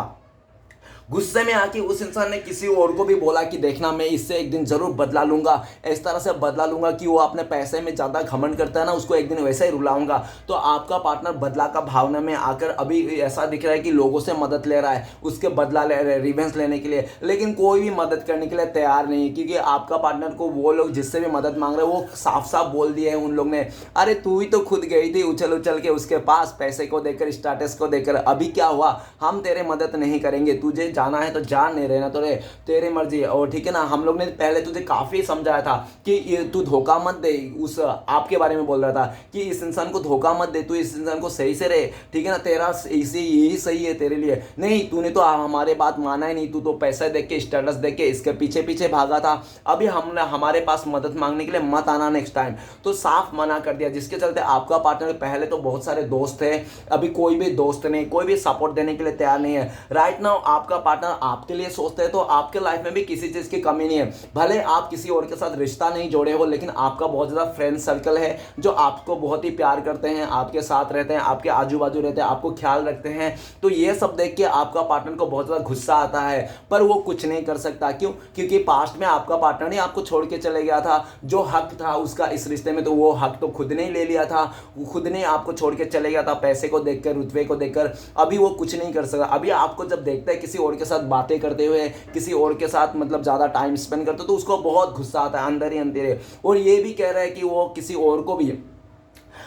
गुस्से में आके उस इंसान ने किसी और को भी बोला कि देखना, मैं इससे एक दिन जरूर बदला लूंगा, इस तरह से बदला लूंगा कि वो अपने पैसे में ज़्यादा घमंड करता है ना, उसको एक दिन वैसे ही रुलाऊंगा। तो आपका पार्टनर बदला का भावना में आकर अभी ऐसा दिख रहा है कि लोगों से मदद ले रहा है, उसके बदला ले रहा है, रिवेंज लेने के लिए, लेकिन कोई भी मदद करने के लिए तैयार नहीं है, क्योंकि आपका पार्टनर को वो लोग जिससे भी मदद मांग रहे हैं वो साफ साफ बोल दिए हैं उन लोग ने, अरे तू ही तो खुद गई थी उछल उछल के उसके पास, पैसे को देकर, स्टेटस को देकर, अभी क्या हुआ, हम तेरे मदद नहीं करेंगे, तुझे जाना है तो जान, नहीं रहना तो रे, तेरी मर्जी है। और ठीक है ना, हम लोग ने पहले तुझे काफ़ी समझाया था कि तू धोखा मत दे, उस आपके बारे में बोल रहा था कि इस इंसान को धोखा मत दे, तू इस इंसान को सही से रहे, ठीक है ना, तेरा इसी यही सही है तेरे लिए। नहीं, तूने तो हमारे बात माना ही नहीं, तू तो पैसा देख के, स्टेटस देख के इसके पीछे पीछे भागा था, अभी हमने हमारे पास मदद मांगने के लिए मत आना नेक्स्ट टाइम। तो साफ मना कर दिया, जिसके चलते आपका पार्टनर, पहले तो बहुत सारे दोस्त थे, अभी कोई भी दोस्त नहीं, कोई भी सपोर्ट देने के लिए तैयार नहीं है। राइट नाउ आपका पार्टनर आपके लिए सोचते हैं तो आपके लाइफ में भी किसी चीज़ की कमी नहीं है। भले आप किसी और के साथ रिश्ता नहीं जोड़े हो, लेकिन आपका बहुत ज़्यादा फ्रेंड सर्कल है जो आपको बहुत ही प्यार करते हैं, आपके साथ रहते हैं, आपके आजू बाजू रहते हैं, आपको ख्याल रखते हैं। तो ये सब देख के आपका पार्टनर को बहुत ज़्यादा गुस्सा आता है, पर वो कुछ नहीं कर सकता। क्यों? क्योंकि पास्ट में आपका पार्टनर ही आपको छोड़ के चले गया था। जो हक था उसका इस रिश्ते में, तो वो हक तो खुद ने ही ले लिया था, खुद ने आपको छोड़ के चले गया था, पैसे को देखकर, रुतबे को देखकर। अभी वो कुछ नहीं कर सकता। अभी आपको जब देखता है किसी और के साथ बातें करते हुए, किसी और के साथ मतलब ज़्यादा टाइम स्पेंड करते, तो उसको बहुत गुस्सा आता है अंदर ही अंदर। और ये भी कह रहा है कि वो किसी और को भी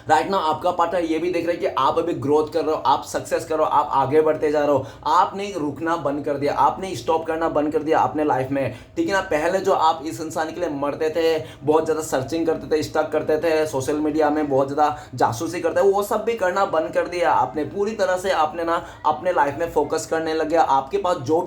राइट ना, आपका पार्टनर ये भी देख रहा है कि आप अभी ग्रोथ कर रहे हो, आप सक्सेस कर रहे हो, आप आगे बढ़ते जा रहे हो। आपने रुकना बंद कर दिया, आपने स्टॉप करना बंद कर दिया अपने लाइफ में, ठीक है ना। पहले जो आप इस इंसान के लिए मरते थे, बहुत ज़्यादा सर्चिंग करते थे, स्टक करते थे, सोशल मीडिया में बहुत ज़्यादा जासूसी करते थे, वो सब भी करना बंद कर दिया आपने। पूरी तरह से आपने ना अपने लाइफ में फोकस करने लग गया। आपके पास जो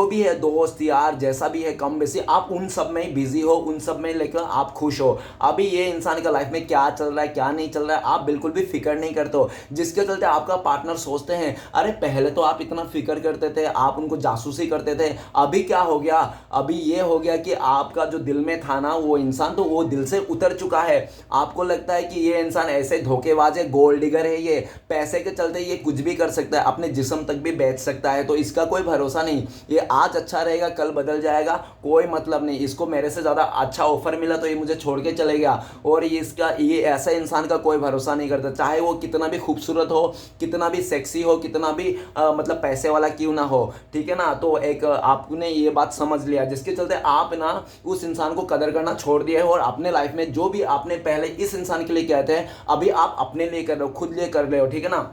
भी है दोस्त यार जैसा भी है, कम बेसी आप उन सब में ही बिजी हो, उन सब में लेकर आप खुश हो। अभी ये इंसान का लाइफ में क्या चल रहा है, क्या नहीं चल रहा है, आप बिल्कुल भी फिक्र नहीं करते हो। जिसके चलते आपका पार्टनर सोचते हैं, अरे पहले तो आप इतना फिक्र करते थे, आप उनको जासूसी करते थे, अभी क्या हो गया? अभी ये हो गया कि आपका जो दिल में था ना वो इंसान, तो वो दिल से उतर चुका है। आपको लगता है कि ये इंसान ऐसे धोखेबाज है, गोल्ड डिगर है, ये पैसे के चलते ये कुछ भी कर सकता है, अपने जिस्म तक भी बेच सकता है, तो इसका कोई भरोसा नहीं। ये आज अच्छा रहेगा, कल बदल जाएगा, कोई मतलब नहीं। इसको मेरे से ज़्यादा अच्छा ऑफर मिला तो ये मुझे छोड़ के चले गया। और ये ऐसा इंसान का कोई भरोसा नहीं करता, चाहे वो कितना भी खूबसूरत हो, कितना भी सेक्सी हो, कितना भी मतलब पैसे वाला क्यों ना हो, ठीक है ना। तो एक आपने ये बात समझ लिया, जिसके चलते आप ना उस इंसान को कदर करना छोड़ दिए हो, और अपने लाइफ में जो भी आपने पहले इस इंसान के लिए किया था, अभी आप अपने लिए कर रहे हो, खुद लिए कर रहे हो, ठीक है ना।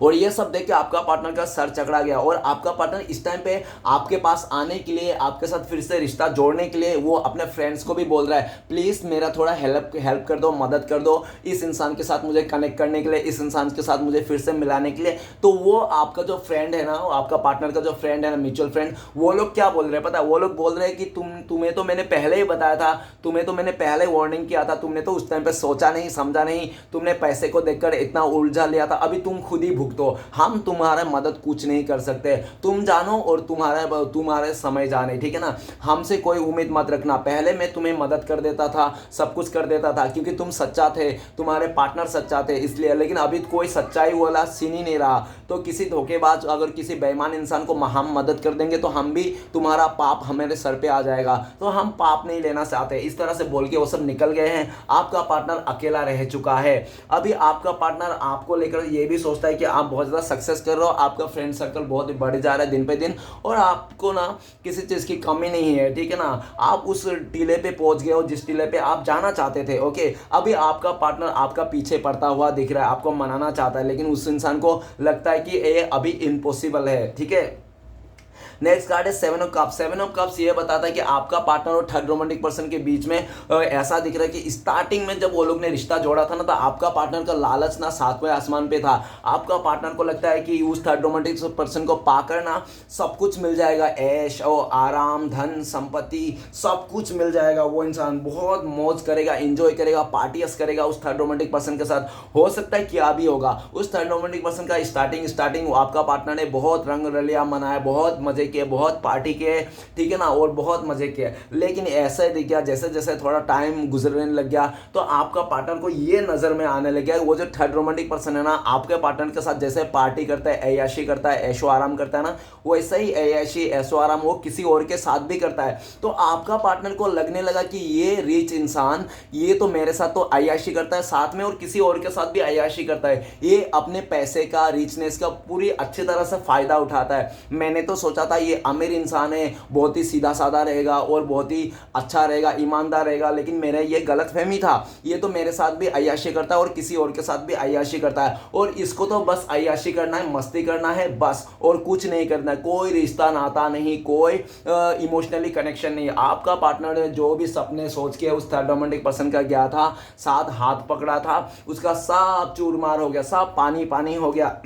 और ये सब देख के आपका पार्टनर का सर चकरा गया, और आपका पार्टनर इस टाइम पे आपके पास आने के लिए, आपके साथ फिर से रिश्ता जोड़ने के लिए वो अपने फ्रेंड्स को भी बोल रहा है, प्लीज़ मेरा थोड़ा हेल्प कर दो, मदद कर दो, इस इंसान के साथ मुझे कनेक्ट करने के लिए, इस इंसान के साथ मुझे फिर से मिलाने के लिए। तो वो आपका जो फ्रेंड है ना, आपका पार्टनर का जो फ्रेंड है ना, म्यूचुअल फ्रेंड, वो लोग क्या बोल रहे हैं पता है? वो लोग बोल रहे हैं कि तुम्हें तो मैंने पहले ही बताया था, तुम्हें तो मैंने पहले वार्निंग किया था, तुमने तो उस टाइम पे सोचा नहीं, समझा नहीं, तुमने पैसे को देखकर इतना उलझा लिया था, अभी तुम खुद ही भुगतो, हम तुम्हारा मदद कुछ नहीं कर सकते, तुम जानो और तुम्हारे समय जाने, ठीक है ना। हमसे कोई उम्मीद मत रखना, पहले मैं तुम्हें मदद कर देता था, सब कुछ कर देता था, क्योंकि तुम सच्चा थे, तुम्हारे पार्टनर सच्चा थे इसलिए, लेकिन अभी कोई सच्चाई वाला सीन ही नहीं रहा। तो किसी धोखेबाज, अगर किसी बेईमान इंसान को हम मदद कर देंगे तो हम भी, तुम्हारा पाप हमारे सर पे आ जाएगा, तो हम पाप नहीं लेना चाहते। इस तरह से बोल के वो सब निकल गए हैं। आपका पार्टनर अकेला रह चुका है। अभी आपका पार्टनर आपको लेकर ये भी सोचता है कि आप बहुत ज़्यादा सक्सेस कर रहे हो, आपका फ्रेंड सर्कल बहुत बढ़ जा रहा है दिन पे दिन, और आपको ना किसी चीज़ की कमी नहीं है, ठीक है ना। आप उस टीले पे पहुंच गए हो जिस टीले पे आप जाना चाहते थे, ओके। अभी आपका पार्टनर आपका पीछे पड़ता हुआ दिख रहा है, आपको मनाना चाहता है, लेकिन उस इंसान को लगता है कि ये अभी इम्पॉसिबल है, ठीक है। नेक्स्ट कार्ड है seven of cups. Seven of cups ये बताता है कि आपका पार्टनर और थर्ड रोमांटिक पर्सन के बीच में ऐसा दिख रहा है कि स्टार्टिंग में जब वो लोग ने रिश्ता जोड़ा था ना, तो आपका पार्टनर का लालच ना सातवें आसमान पे था। आपका पार्टनर को लगता है कि उस थर्ड रोमांटिक पर्सन को पाकर ना सब कुछ मिल जाएगा, ऐश और आराम, धन संपत्ति सब कुछ मिल जाएगा। वो इंसान बहुत मौज करेगा, इंजॉय करेगा, पार्टीज करेगा उस थर्ड रोमांटिक पर्सन के साथ। हो सकता है क्या भी होगा उस थर्ड रोमांटिक पर्सन का स्टार्टिंग आपका पार्टनर ने बहुत रंग रलिया मनाया, बहुत मजे किए, बहुत पार्टी किए, ठीक है ना, और बहुत मजे किए। लेकिन ऐसा ही दिख गया, जैसे जैसे थोड़ा टाइम गुजरने लग गया तो आपका पार्टनर को ये नजर में आने लग गया, वो जो थर्ड रोमांटिक पर्सन है ना, आपके पार्टनर के साथ जैसे पार्टी करता है, ऐयाशी करता है, ऐशो आराम करता है ना, वैसे ही ऐयाशी ऐशो आराम वो किसी और के साथ भी करता है। तो आपका पार्टनर को लगने लगा कि ये रिच इंसान, ये तो मेरे साथ तो ऐयाशी करता है साथ में, और किसी और के साथ भी ऐयाशी करता है, ये अपने पैसे का, रिचनेस का पूरी अच्छी तरह से फायदा उठाता है। मैंने तो सोचा था ये अमीर इंसान है, बहुत ही सीधा साधा रहेगा और बहुत ही अच्छा रहेगा, ईमानदार रहेगा, लेकिन मेरा ये गलत फहमी था। ये तो मेरे साथ भी अय्याशी करता है और किसी और के साथ भी अय्याशी करता है, और इसको तो बस अय्याशी करना है, मस्ती करना है बस, और कुछ नहीं करना है। कोई रिश्ता नाता नहीं, कोई इमोशनली कनेक्शन नहीं। आपका पार्टनर ने जो भी सपने सोच के उस थर्ड रोमांटिक पर्सन का गया था, साथ हाथ पकड़ा था, उसका सब चूरमार हो गया, सब पानी पानी हो गया।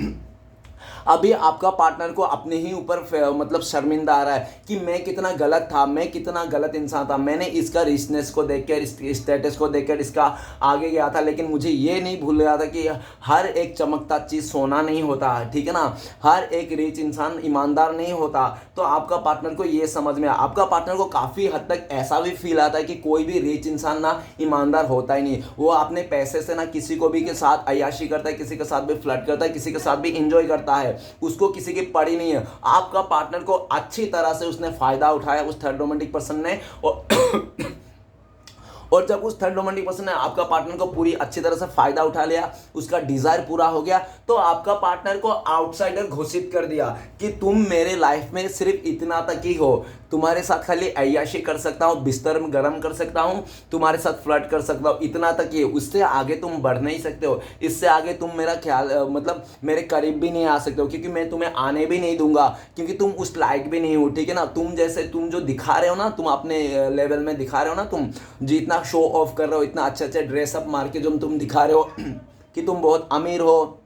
अभी आपका पार्टनर को अपने ही ऊपर मतलब शर्मिंदा आ रहा है कि मैं कितना गलत था, मैं कितना गलत इंसान था, मैंने इसका रिचनेस को देखकर, इस स्टेटस को देखकर इसका आगे गया था, लेकिन मुझे ये नहीं भूल गया था कि हर एक चमकता चीज़ सोना नहीं होता, ठीक है ना, हर एक रिच इंसान ईमानदार नहीं होता। तो आपका पार्टनर को ये समझ में, आपका पार्टनर को काफ़ी हद तक ऐसा भी फील आता है कि कोई भी रिच इंसान ना ईमानदार होता ही नहीं, वो अपने पैसे से ना किसी को भी के साथ अय्याशी करता है, किसी के साथ भी फ्लर्ट करता है, किसी के साथ भी इंजॉय करता है, उसको किसी की पड़ी नहीं है। आपका पार्टनर को अच्छी तरह से उसने फायदा उठाया उस थर्ड रोमांटिक पर्सन ने, और जब उस थर्ड रोमांटिक पर्सन ने आपका पार्टनर को पूरी अच्छी तरह से फायदा उठा लिया, उसका डिजायर पूरा हो गया, तो आपका पार्टनर को आउटसाइडर घोषित कर दिया कि तुम मेरे लाइफ में सिर्फ इतना तक ही हो, तुम्हारे साथ खाली अय्याशी कर सकता हूँ, बिस्तर में गर्म कर सकता हूँ, तुम्हारे साथ फ्लर्ट कर सकता हूँ, इतना तक ही, उससे आगे तुम बढ़ नहीं सकते हो, इससे आगे तुम मेरा ख्याल मतलब मेरे करीब भी नहीं आ सकते हो, क्योंकि मैं तुम्हें आने भी नहीं दूंगा, क्योंकि तुम उस लायक भी नहीं हो, ठीक है ना। तुम जैसे, तुम जो दिखा रहे हो ना, तुम अपने लेवल में दिखा रहे हो ना, तुम जितना शो ऑफ कर रहे हो, इतना अच्छे अच्छे ड्रेसअप मार के जो तुम दिखा रहे हो कि तुम बहुत अमीर हो,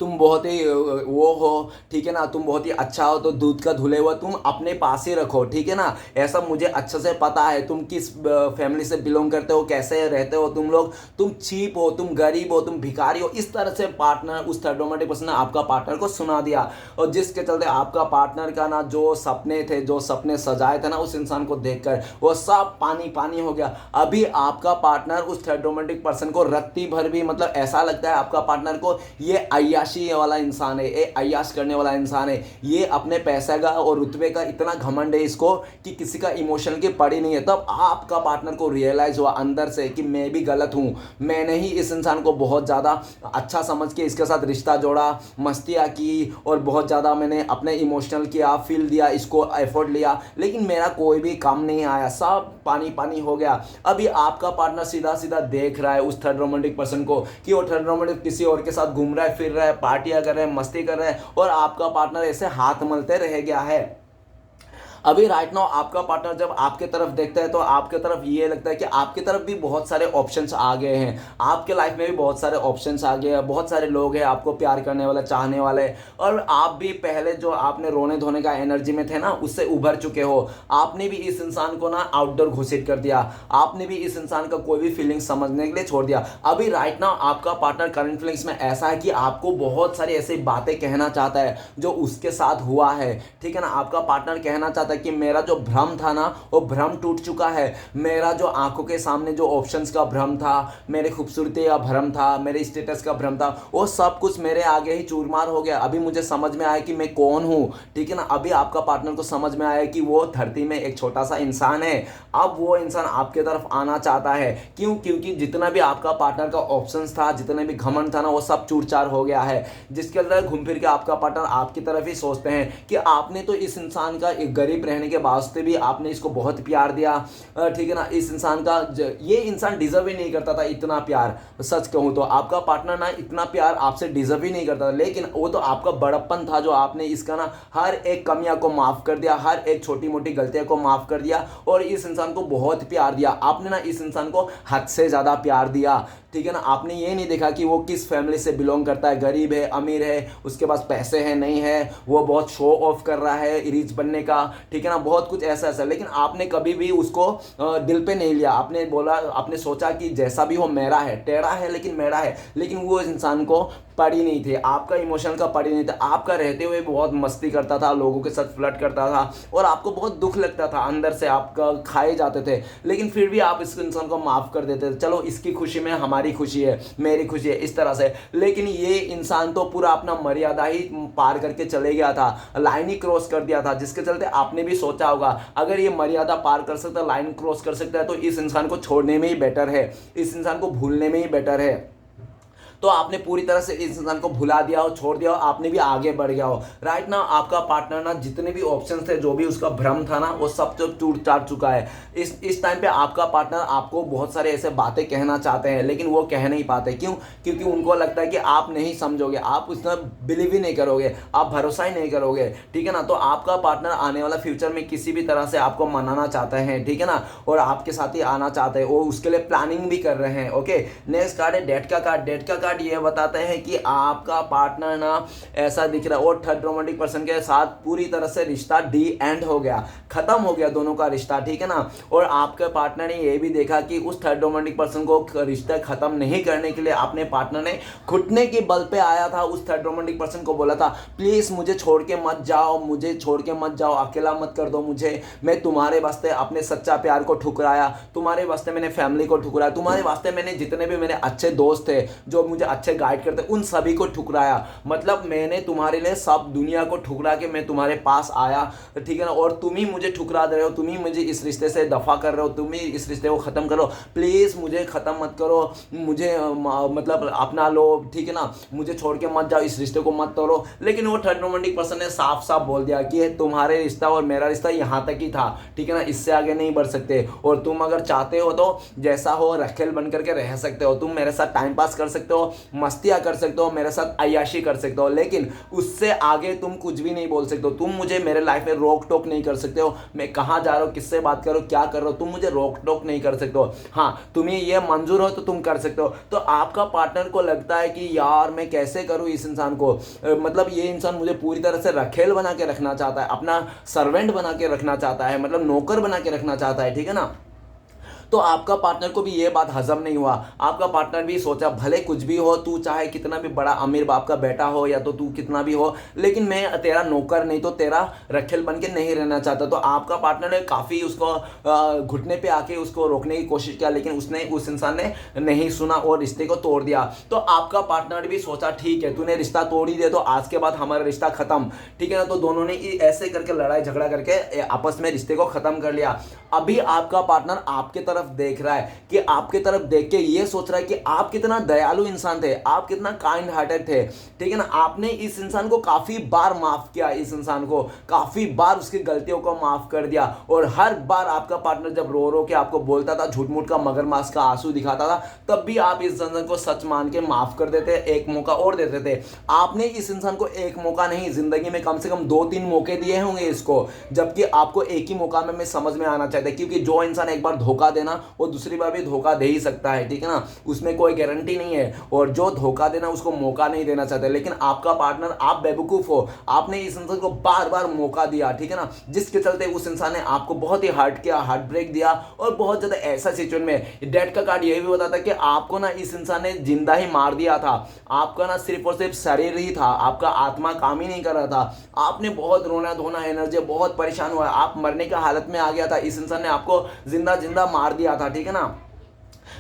तुम बहुत ही वो हो, ठीक है ना, तुम बहुत ही अच्छा हो, तो दूध का धुले हुआ तुम अपने पास ही रखो, ठीक है ना। ऐसा मुझे अच्छे से पता है तुम किस फैमिली से बिलोंग करते हो, कैसे रहते हो तुम लोग, तुम चीप हो, तुम गरीब हो, तुम भिखारी हो, इस तरह से पार्टनर, उस थर्ड रोमांटिक पर्सन ने आपका पार्टनर को सुना दिया, और जिसके चलते आपका पार्टनर का ना जो सपने थे, जो सपने सजाए थे ना उस इंसान को देखकर, वो सब पानी पानी हो गया। अभी आपका पार्टनर उस थर्ड रोमांटिक पर्सन को रत्ती भर भी, मतलब ऐसा लगता है आपका पार्टनर को ये अय्याशी वाला इंसान है, ये अय्याश करने वाला इंसान है, ये अपने पैसे का और रुतबे का इतना घमंड है इसको कि किसी का इमोशन की पड़ी नहीं है। तब आपका पार्टनर को रियलाइज हुआ अंदर से कि मैं भी गलत हूं, मैंने ही इस इंसान को बहुत ज़्यादा अच्छा समझ के इसके साथ रिश्ता जोड़ा, मस्तियाँ की, और बहुत ज़्यादा मैंने अपने इमोशनल किया, फील दिया, इसको एफर्ट लिया, लेकिन मेरा कोई भी काम नहीं आया, सब पानी पानी हो गया। अभी आपका पार्टनर सीधा सीधा देख रहा है उस थर्ड रोमांटिक पर्सन को कि वो थर्ड रोमांटिक किसी और के साथ घूम रहा है, फिर रहा है, पार्टियां कर रहे हैं, मस्ती कर रहे हैं, और आपका पार्टनर ऐसे हाथ मलते रह गया है। अभी राइट नाउ आपका पार्टनर जब आपके तरफ देखता है तो आपके तरफ ये लगता है कि आपकी तरफ भी बहुत सारे ऑप्शंस आ गए हैं, आपके लाइफ में भी बहुत सारे ऑप्शंस आ गए हैं, बहुत सारे लोग हैं आपको प्यार करने वाले, चाहने वाले, और आप भी पहले जो आपने रोने धोने का एनर्जी में थे ना उससे उभर चुके हो। आपने भी इस इंसान को ना आउटडोर घोषित कर दिया, आपने भी इस इंसान का कोई भी फीलिंग समझने के लिए छोड़ दिया। अभी राइट नाउ आपका पार्टनर करंट फीलिंग्स में ऐसा है कि आपको बहुत सारी ऐसी बातें कहना चाहता है जो उसके साथ हुआ है, ठीक है ना। आपका पार्टनर कहना चाहता है कि मेरा जो भ्रम था ना वो भ्रम टूट चुका है, मेरा जो आंखों के सामने जो ऑप्शंस का भ्रम था, मेरे खूबसूरती का भ्रम था, मेरे स्टेटस का भ्रम था, वो सब कुछ मेरे आगे ही चूरमार हो गया। अभी मुझे समझ में आया कि मैं कौन हूं, ठीक है ना। अभी आपका पार्टनर को समझ में आया कि वो धरती में एक छोटा सा इंसान है, अब वो इंसान आपके तरफ आना चाहता है। क्यों? क्योंकि जितना भी आपका पार्टनर का ऑप्शंस था, जितने भी घमंड था ना वो सब चूर-चार हो गया है, जिसके अंदर घूम फिर के आपका पार्टनर आपकी तरफ ही सोचते हैं कि आपने तो इस इंसान का एक गरीब रहने के वास्ते भी आपने इसको बहुत प्यार दिया, ठीक है ना। इस इंसान का ये इंसान डिजर्व ही नहीं करता था इतना प्यार, सच कहूं तो आपका पार्टनर ना इतना प्यार आपसे डिजर्व ही नहीं करता था, लेकिन वो तो आपका बड़प्पन था जो आपने इसका ना हर एक कमियां को माफ कर दिया, हर एक छोटी मोटी गलतियों को माफ कर दिया, और इस इंसान को बहुत प्यार दिया। आपने ना इस इंसान को हद से ज्यादा प्यार दिया, ठीक है ना। आपने ये नहीं देखा कि वो किस फैमिली से बिलोंग करता है, गरीब है, अमीर है, उसके पास पैसे हैं, नहीं है, वो बहुत शो ऑफ कर रहा है रिच बनने का, ठीक है ना, बहुत कुछ ऐसा ऐसा, लेकिन आपने कभी भी उसको दिल पे नहीं लिया। आपने बोला, आपने सोचा कि जैसा भी हो मेरा है, टेढ़ा है लेकिन मेरा है, लेकिन वो इंसान को पड़ी नहीं थी, आपका इमोशन का पड़ी नहीं था। आपका रहते हुए बहुत मस्ती करता था, लोगों के साथ फ्लर्ट करता था, और आपको बहुत दुख लगता था, अंदर से आपका खाए जाते थे, लेकिन फिर भी आप इस इंसान को माफ कर देते थे। चलो इसकी खुशी में हमारी खुशी है, मेरी खुशी है, इस तरह से। लेकिन ये इंसान तो पूरा अपना मर्यादा ही पार करके चले गया था, लाइन ही क्रॉस कर दिया था, जिसके चलते आपने भी सोचा होगा अगर ये मर्यादा पार कर सकता है, लाइन क्रॉस कर सकता है, तो इस इंसान को छोड़ने में ही बेटर है, इस इंसान को भूलने में ही बेटर है। तो आपने पूरी तरह से इस इंसान को भुला दिया हो, छोड़ दिया हो, आपने भी आगे बढ़ गया हो। राइट ना आपका पार्टनर ना जितने भी ऑप्शन थे, जो भी उसका भ्रम था ना, वो सब तो टूट चाट चुका है। इस टाइम पे आपका पार्टनर आपको बहुत सारे ऐसे बातें कहना चाहते हैं, लेकिन वो कह नहीं पाते। क्यों? क्योंकि उनको लगता है कि आप नहीं समझोगे, आप उसमें बिलीव ही नहीं करोगे, आप भरोसा ही नहीं करोगे, ठीक है ना। तो आपका पार्टनर आने वाला फ्यूचर में किसी भी तरह से आपको मनाना चाहते हैं, ठीक है ना, और आपके साथ ही आना चाहते हैं, वो उसके लिए प्लानिंग भी कर रहे हैं। ओके, नेक्स्ट कार्ड है डेट का कार्ड। डेट का कार्ड कार्ड ये बताते हैं कि आपका पार्टनर ना ऐसा दिख रहा है और थर्ड रोमांटिक पर्सन के साथ पूरी तरह से रिश्ता डी एंड हो गया, खत्म हो गया दोनों का रिश्ता, ठीक है ना। और आपके पार्टनर ने ये भी देखा कि उस थर्ड रोमांटिक पर्सन को रिश्ता खत्म नहीं करने के लिए अपने पार्टनर ने घुटने के बल पे आया था, उस थर्ड रोमांटिक पर्सन को बोला था प्लीज मुझे छोड़ के मत जाओ, मुझे छोड़ के मत जाओ, अकेला मत कर दो मुझे, मैं तुम्हारे वास्ते अपने सच्चा प्यार को ठुकराया, तुम्हारे वास्ते मैंने फैमिली को ठुकराया, तुम्हारे वास्ते मैंने जितने भी मेरे अच्छे दोस्त थे जो मुझे अच्छे गाइड करते उन सभी को ठुकराया, मतलब मैंने तुम्हारे लिए सब दुनिया को ठुकरा के मैं तुम्हारे पास आया, ठीक है ना। और तुम ही मुझे ठुकरा दे रहे हो, तुम ही मुझे इस रिश्ते से दफा कर रहे हो, तुम ही इस रिश्ते को खत्म करो, प्लीज मुझे खत्म मत करो, मुझे मतलब अपना लो, ठीक है ना, मुझे छोड़ के मत जाओ, इस रिश्ते को मत तोड़ो। लेकिन वो थर्ड रोमांटिक पर्सन ने साफ साफ बोल दिया कि तुम्हारे रिश्ता और मेरा रिश्ता यहाँ तक ही था, ठीक है ना, इससे आगे नहीं बढ़ सकते, और तुम अगर चाहते हो तो जैसा हो रखेल बन करके रह सकते हो, तुम मेरे साथ टाइम पास कर सकते हो, मस्तियाँ कर सकते हो, मेरे साथ अय्याशी कर सकते हो, लेकिन उससे आगे तुम कुछ भी नहीं बोल सकते हो, तुम मुझे मेरे लाइफ में रोक टोक नहीं कर सकते हो, मैं कहाँ जा रहा हूँ, किससे बात करो, क्या कर रहा हो, तुम मुझे रोक टोक नहीं कर सकते हो। हाँ, तुम्हें ये मंजूर हो तो तुम कर सकते हो। तो आपका पार्टनर को लगता है कि यार मैं कैसे करूँ इस इंसान को, मतलब ये इंसान मुझे पूरी तरह से रखेल बना के रखना चाहता है, अपना सर्वेंट बना के रखना चाहता है, मतलब नौकर बना के रखना चाहता है, ठीक है ना। तो आपका पार्टनर को भी ये बात हजम नहीं हुआ, आपका पार्टनर भी सोचा भले कुछ भी हो, तू चाहे कितना भी बड़ा अमीर बाप का बेटा हो या तो तू कितना भी हो, लेकिन मैं तेरा नौकर नहीं तो तेरा रखेल बन के नहीं रहना चाहता। तो आपका पार्टनर ने काफ़ी उसको घुटने पे आके उसको रोकने की कोशिश किया, लेकिन उस इंसान ने नहीं सुना और रिश्ते को तोड़ दिया। तो आपका पार्टनर भी सोचा ठीक है तूने रिश्ता तोड़ ही दे तो आज के बाद हमारा रिश्ता खत्म, ठीक है ना। तो दोनों ने ऐसे करके लड़ाई झगड़ा करके आपस में रिश्ते को खत्म कर लिया। अभी आपका पार्टनर आपके तरफ देख रहा है कि आपके तरफ देख के ये सोच रहा है कि आप कितना दयालु इंसान थे, आप कितना काइंड हार्टेड थे, ठीक है ना। आपने इस इंसान को काफी बार माफ किया, इस इंसान को काफी बार उसकी गलतियों को माफ कर दिया, और हर बार आपका पार्टनर जब रो रो के आपको बोलता था, झूठ मूठ का मगरमाश का आंसू दिखाता था, तब भी आप इस इंसान को सच मान के माफ कर देते, एक मौका और देते थे। आपने इस इंसान को एक मौका नहीं, जिंदगी में कम से कम 2-3 मौके दिए होंगे इसको, जबकि आपको एक ही मौका में समझ में आना चाहिए, क्योंकि जो इंसान एक बार धोखा देना वो दूसरी बार भी धोखा दे ही सकता है, ठीक है ना, उसमें कोई गारंटी नहीं है। और जो धोखा देना उसको मौका नहीं देना चाहते, लेकिन आपका पार्टनर, आप बेवकूफ हो, आपने इस इंसान को बार बार मौका दिया, ठीक है ना, जिसके चलते उस इंसान ने आपको बहुत ही हर्ट किया, हार्ट ब्रेक दिया, और बहुत ज्यादा ऐसा सिचुएशन में डेथ का कार्ड ये भी बताता है कि आपको ना इस इंसान ने जिंदा ही मार दिया था, आपका ना सिर्फ और सिर्फ शरीर ही था, आपका आत्मा काम ही नहीं कर रहा था, आपने बहुत रोना धोना एनर्जी, बहुत परेशान हुआ, आप मरने की हालत में आ गया था, इस इंसान ने आपको जिंदा जिंदा मार दिया था, ठीक है ना।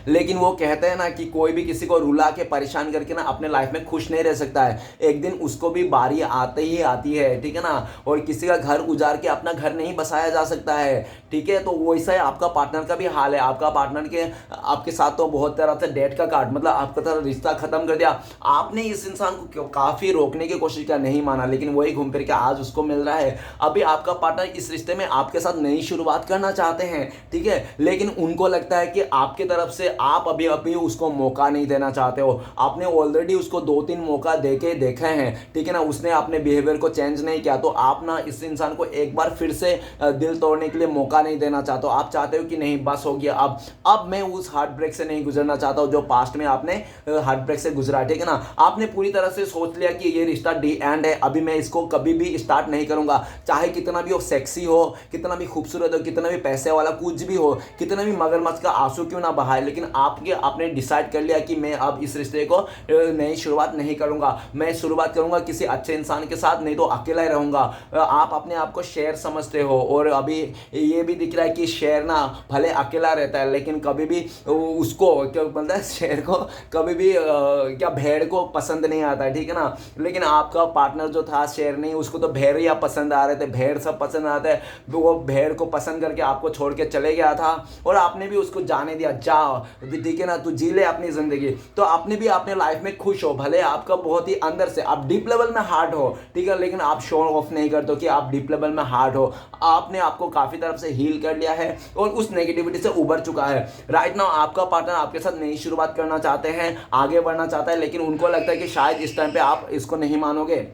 लेकिन वो कहते हैं ना कि कोई भी किसी को रुला के परेशान करके ना अपने लाइफ में खुश नहीं रह सकता है, एक दिन उसको भी बारी आते ही आती है, ठीक है ना। और किसी का घर उजाड़ के अपना घर नहीं बसाया जा सकता है, ठीक है। तो वैसा ही आपका पार्टनर का भी हाल है, आपका पार्टनर के आपके साथ तो बहुत तरह से डेट का कार्ड, मतलब आपका तरह रिश्ता खत्म कर दिया। आपने इस इंसान को काफी रोकने की कोशिश किया, नहीं माना, लेकिन वही घूम फिर के आज उसको मिल रहा है। अभी आपका पार्टनर इस रिश्ते में आपके साथ नई शुरुआत करना चाहते हैं, ठीक है, लेकिन उनको लगता है कि आपकी तरफ से आप अभी अभी उसको मौका नहीं देना चाहते हो, आपने ऑलरेडी उसको 2-3 मौका देके देखे हैं, ठीक है ना, उसने अपने बिहेवियर को चेंज नहीं किया। तो आप ना इस इंसान को एक बार फिर से दिल तोड़ने के लिए मौका नहीं देना चाहते हो, आप चाहते हो कि नहीं बस हो गया, अब मैं उस हार्ट ब्रेक से नहीं गुजरना चाहता हूं जो पास्ट में आपने हार्ट ब्रेक से गुजरा, ठीक है ना। आपने पूरी तरह से सोच लिया कि ये रिश्ता डी एंड है, अभी मैं इसको कभी भी स्टार्ट नहीं करूंगा, चाहे कितना भी वो सेक्सी हो, कितना भी खूबसूरत हो, कितना भी पैसे वाला कुछ भी हो, कितना भी मगरमच्छ का आंसू क्यों ना बहाए, लेकिन आपने डिसाइड कर लिया कि मैं अब इस रिश्ते को नई शुरुआत नहीं करूंगा, मैं शुरुआत करूंगा किसी अच्छे इंसान के साथ, नहीं तो अकेला ही रहूंगा। आप अपने आप को शेर समझते हो, और अभी ये भी दिख रहा है कि शेर ना भले अकेला रहता है, लेकिन कभी भी उसको क्या बोलता है, शेर को कभी भी क्या भेड़ को पसंद नहीं आता है, ठीक है ना। लेकिन आपका पार्टनर जो था शेर नहीं, उसको तो भेड़िया पसंद आ रहे थे, भेड़ सब पसंद आते हैं, वो भेड़ को पसंद करके आपको छोड़ के चले गया था, और आपने भी उसको जाने दिया, जाओ ठीक है ना, तू जी ले अपनी जिंदगी। तो आपने भी अपने लाइफ में खुश हो, भले आपका बहुत ही अंदर से आप डीप लेवल में हार्ड हो, ठीक है, लेकिन आप शो ऑफ नहीं करते हो कि आप डीप लेवल में हार्ड हो। आपने आपको काफी तरफ से हील कर लिया है और उस नेगेटिविटी से उबर चुका है। राइट नाउ आपका पार्टनर आपके साथ नई शुरुआत करना चाहते हैं, आगे बढ़ना चाहता है, लेकिन उनको लगता है कि शायद इस टाइम पे आप इसको नहीं मानोगे,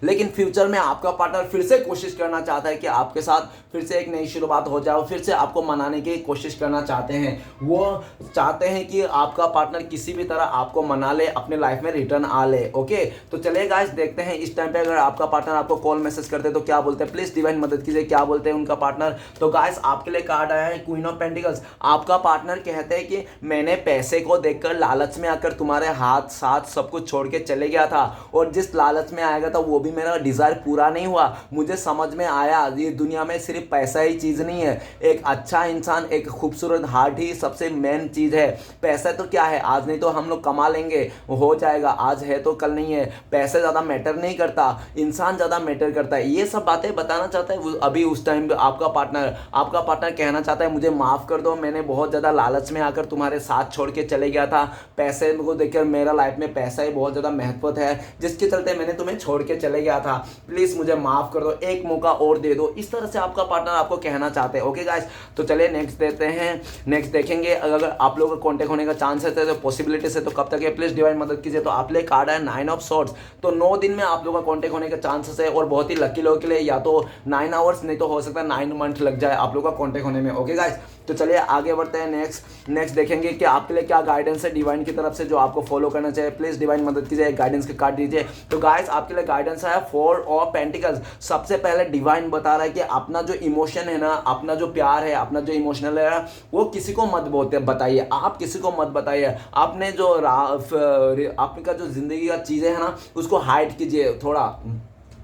लेकिन फ्यूचर में आपका पार्टनर फिर से कोशिश करना चाहता है कि आपके साथ फिर से एक नई शुरुआत हो जाए, फिर से आपको मनाने की कोशिश करना चाहते हैं। वो चाहते हैं कि आपका पार्टनर किसी भी तरह आपको मना ले, अपने लाइफ में रिटर्न आ ले। ओके, तो चलिए गाइस देखते हैं इस टाइम पे अगर आपका पार्टनर आपको कॉल मैसेज करते हैं तो क्या बोलते हैं, प्लीज डिवाइन मदद कीजिए, क्या बोलते हैं उनका पार्टनर। तो गाइस आपके लिए कार्ड आया है क्वीन ऑफ पेंटिकल्स। आपका पार्टनर कहते हैं कि मैंने पैसे को देखकर लालच में आकर तुम्हारे हाथ साथ सब कुछ छोड़ के चले गया था, और जिस लालच में आएगा था वो भी मेरा डिजायर पूरा नहीं हुआ। मुझे समझ में आया ये दुनिया में सिर्फ पैसा ही चीज नहीं है, एक अच्छा इंसान, एक खूबसूरत हार्ट ही सबसे मेन चीज है। पैसा तो क्या है, आज नहीं तो हम लोग कमा लेंगे, हो जाएगा, आज है तो कल नहीं है। पैसे ज्यादा मैटर नहीं करता, इंसान ज्यादा मैटर करता है। ये सब बातें बताना चाहता है अभी उस टाइम पे आपका पार्टनर कहना चाहता है मुझे माफ कर दो, मैंने बहुत ज्यादा लालच में आकर तुम्हारे साथ छोड़ के चले गया था। पैसे को देखकर मेरा लाइफ में पैसा ही बहुत ज्यादा महत्व है, जिसके चलते मैंने तुम्हें छोड़ के चले गया था, प्लीज मुझे माफ कर दो, एक मौका और दे दो। इस तरह से आपका पार्टनर आपको कहना चाहते हैं। ओके गाइस, तो चलिए नेक्स्ट देते हैं, नेक्स्ट देखेंगे। अगर आप लोगों का कांटेक्ट होने का चांस है तो पॉसिबिलिटीज है, तो कब तक है, प्लीज डिवाइन मदद कीजिए। तो आप लिए कार्ड है 9 ऑफ सॉर्ड्स। तो 9 दिन में आप लोगों का कांटेक्ट होने का चांसेस है, और बहुत ही लकी लोगों के लिए या तो 9 आवर्स, नहीं तो हो सकता है 9 मंथ लग जाए आप लोगों का कांटेक्ट होने में। ओके गाइस, तो चलिए आगे बढ़ते हैं। नेक्स्ट देखेंगे कि आपके लिए क्या गाइडेंस है डिवाइन की तरफ से जो आपको फॉलो करना चाहिए। प्लीज डिवाइन मदद कीजिए, गाइडेंस के कार्ड दीजिए। तो गाइस आपके लिए गाइडेंस है 4 ऑफ पेंटिकल्स। सबसे पहले डिवाइन बता रहा है कि अपना जो इमोशन है ना, अपना जो प्यार है, अपना जो इमोशनल है, वो किसी को मत बताइए, आप किसी को मत बताइए। आपने जो आपका जो जिंदगी का चीजें है ना, उसको हाइड कीजिए थोड़ा,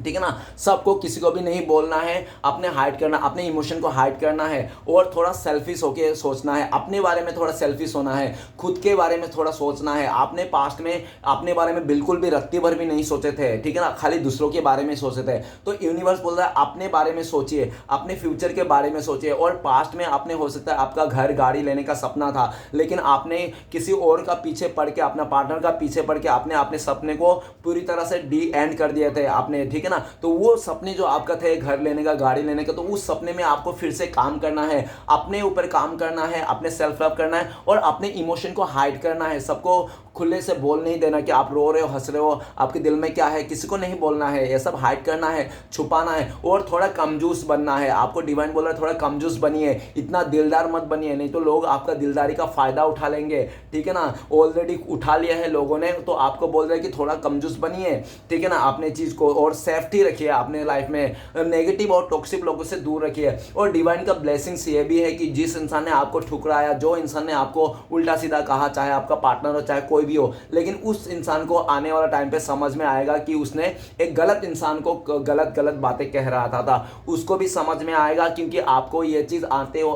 ठीक है ना। सबको किसी को भी नहीं बोलना है, अपने हाइड करना, अपने इमोशन को हाइड करना है, और थोड़ा सेल्फिश होके सोचना है, अपने बारे में थोड़ा सेल्फिश होना है, खुद के बारे में थोड़ा सोचना है। आपने पास्ट में अपने बारे में बिल्कुल भी रत्ती भर भी नहीं सोचे थे, ठीक है ना, खाली दूसरों के बारे में सोचे थे। तो यूनिवर्स बोल रहा है अपने बारे में सोचिए, अपने फ्यूचर के बारे में सोचिए। और पास्ट में आपने हो सकता है आपका घर गाड़ी लेने का सपना था, लेकिन आपने किसी और का पीछे पड़ के, अपना पार्टनर का पीछे पड़ के आपने अपने सपने को पूरी तरह से डी एंड कर दिए थे आपने, ठीक है ना। तो वो सपने जो आपका थे घर लेने का, गाड़ी लेने का, तो उस सपने में आपको फिर से काम करना है, अपने ऊपर काम करना है, अपने सेल्फ लव करना है, और अपने इमोशन को हाइड करना है। सबको खुले से बोल नहीं देना कि आप रो रहे हो, हंस रहे हो, आपके दिल में क्या है, किसी को नहीं बोलना है। ये सब हाइड करना है, छुपाना है, और थोड़ा कमजूस बनना है। आपको डिवाइन बोल रहा है थोड़ा कमजूस बनिए, इतना दिलदार मत बनिए, नहीं तो लोग आपका दिलदारी का फायदा उठा लेंगे, ठीक है ना। ऑलरेडी उठा लिया है लोगों ने, तो आपको बोल रहे हैं कि थोड़ा कमजूस बनिए, ठीक है ना, अपने चीज को, और सेफ्टी रखिए अपने लाइफ में, नेगेटिव और टॉक्सिक लोगों से दूर रखिए। और डिवाइन का ब्लेसिंग्स ये भी है कि जिस इंसान ने आपको ठुकराया, जो इंसान ने आपको उल्टा सीधा कहा, चाहे आपका पार्टनर हो चाहे कोई भी हो, लेकिन उस इंसान को आने वाला टाइम पे समझ में आएगा कि उसने एक गलत इंसान को गलत बातें कह रहा था, उसको भी समझ में आएगा, क्योंकि आपको ये चीज आते हो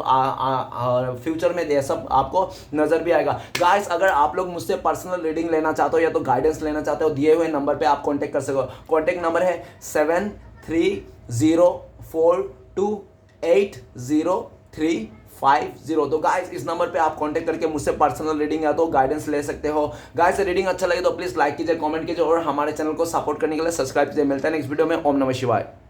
फ्यूचर में ये सब आपको नजर भी आएगा। गाइस अगर आप लोग मुझसे पर्सनल रीडिंग लेना चाहते हो या तो गाइडेंस लेना चाहते हो, दिए हुए नंबर पे आप कांटेक्ट कर सकते हो। कांटेक्ट नंबर है 7304280350। तो गाइस इस नंबर पे आप कांटेक्ट करके मुझसे पर्सनल रीडिंग या तो गाइडेंस ले सकते हो। गाइस रीडिंग अच्छा लगे तो प्लीज लाइक कीजिए, कमेंट कीजिए, और हमारे चैनल को सपोर्ट करने के लिए सब्सक्राइब कीजिए। मिलता है नेक्स्ट वीडियो में। ओम नमः शिवाय।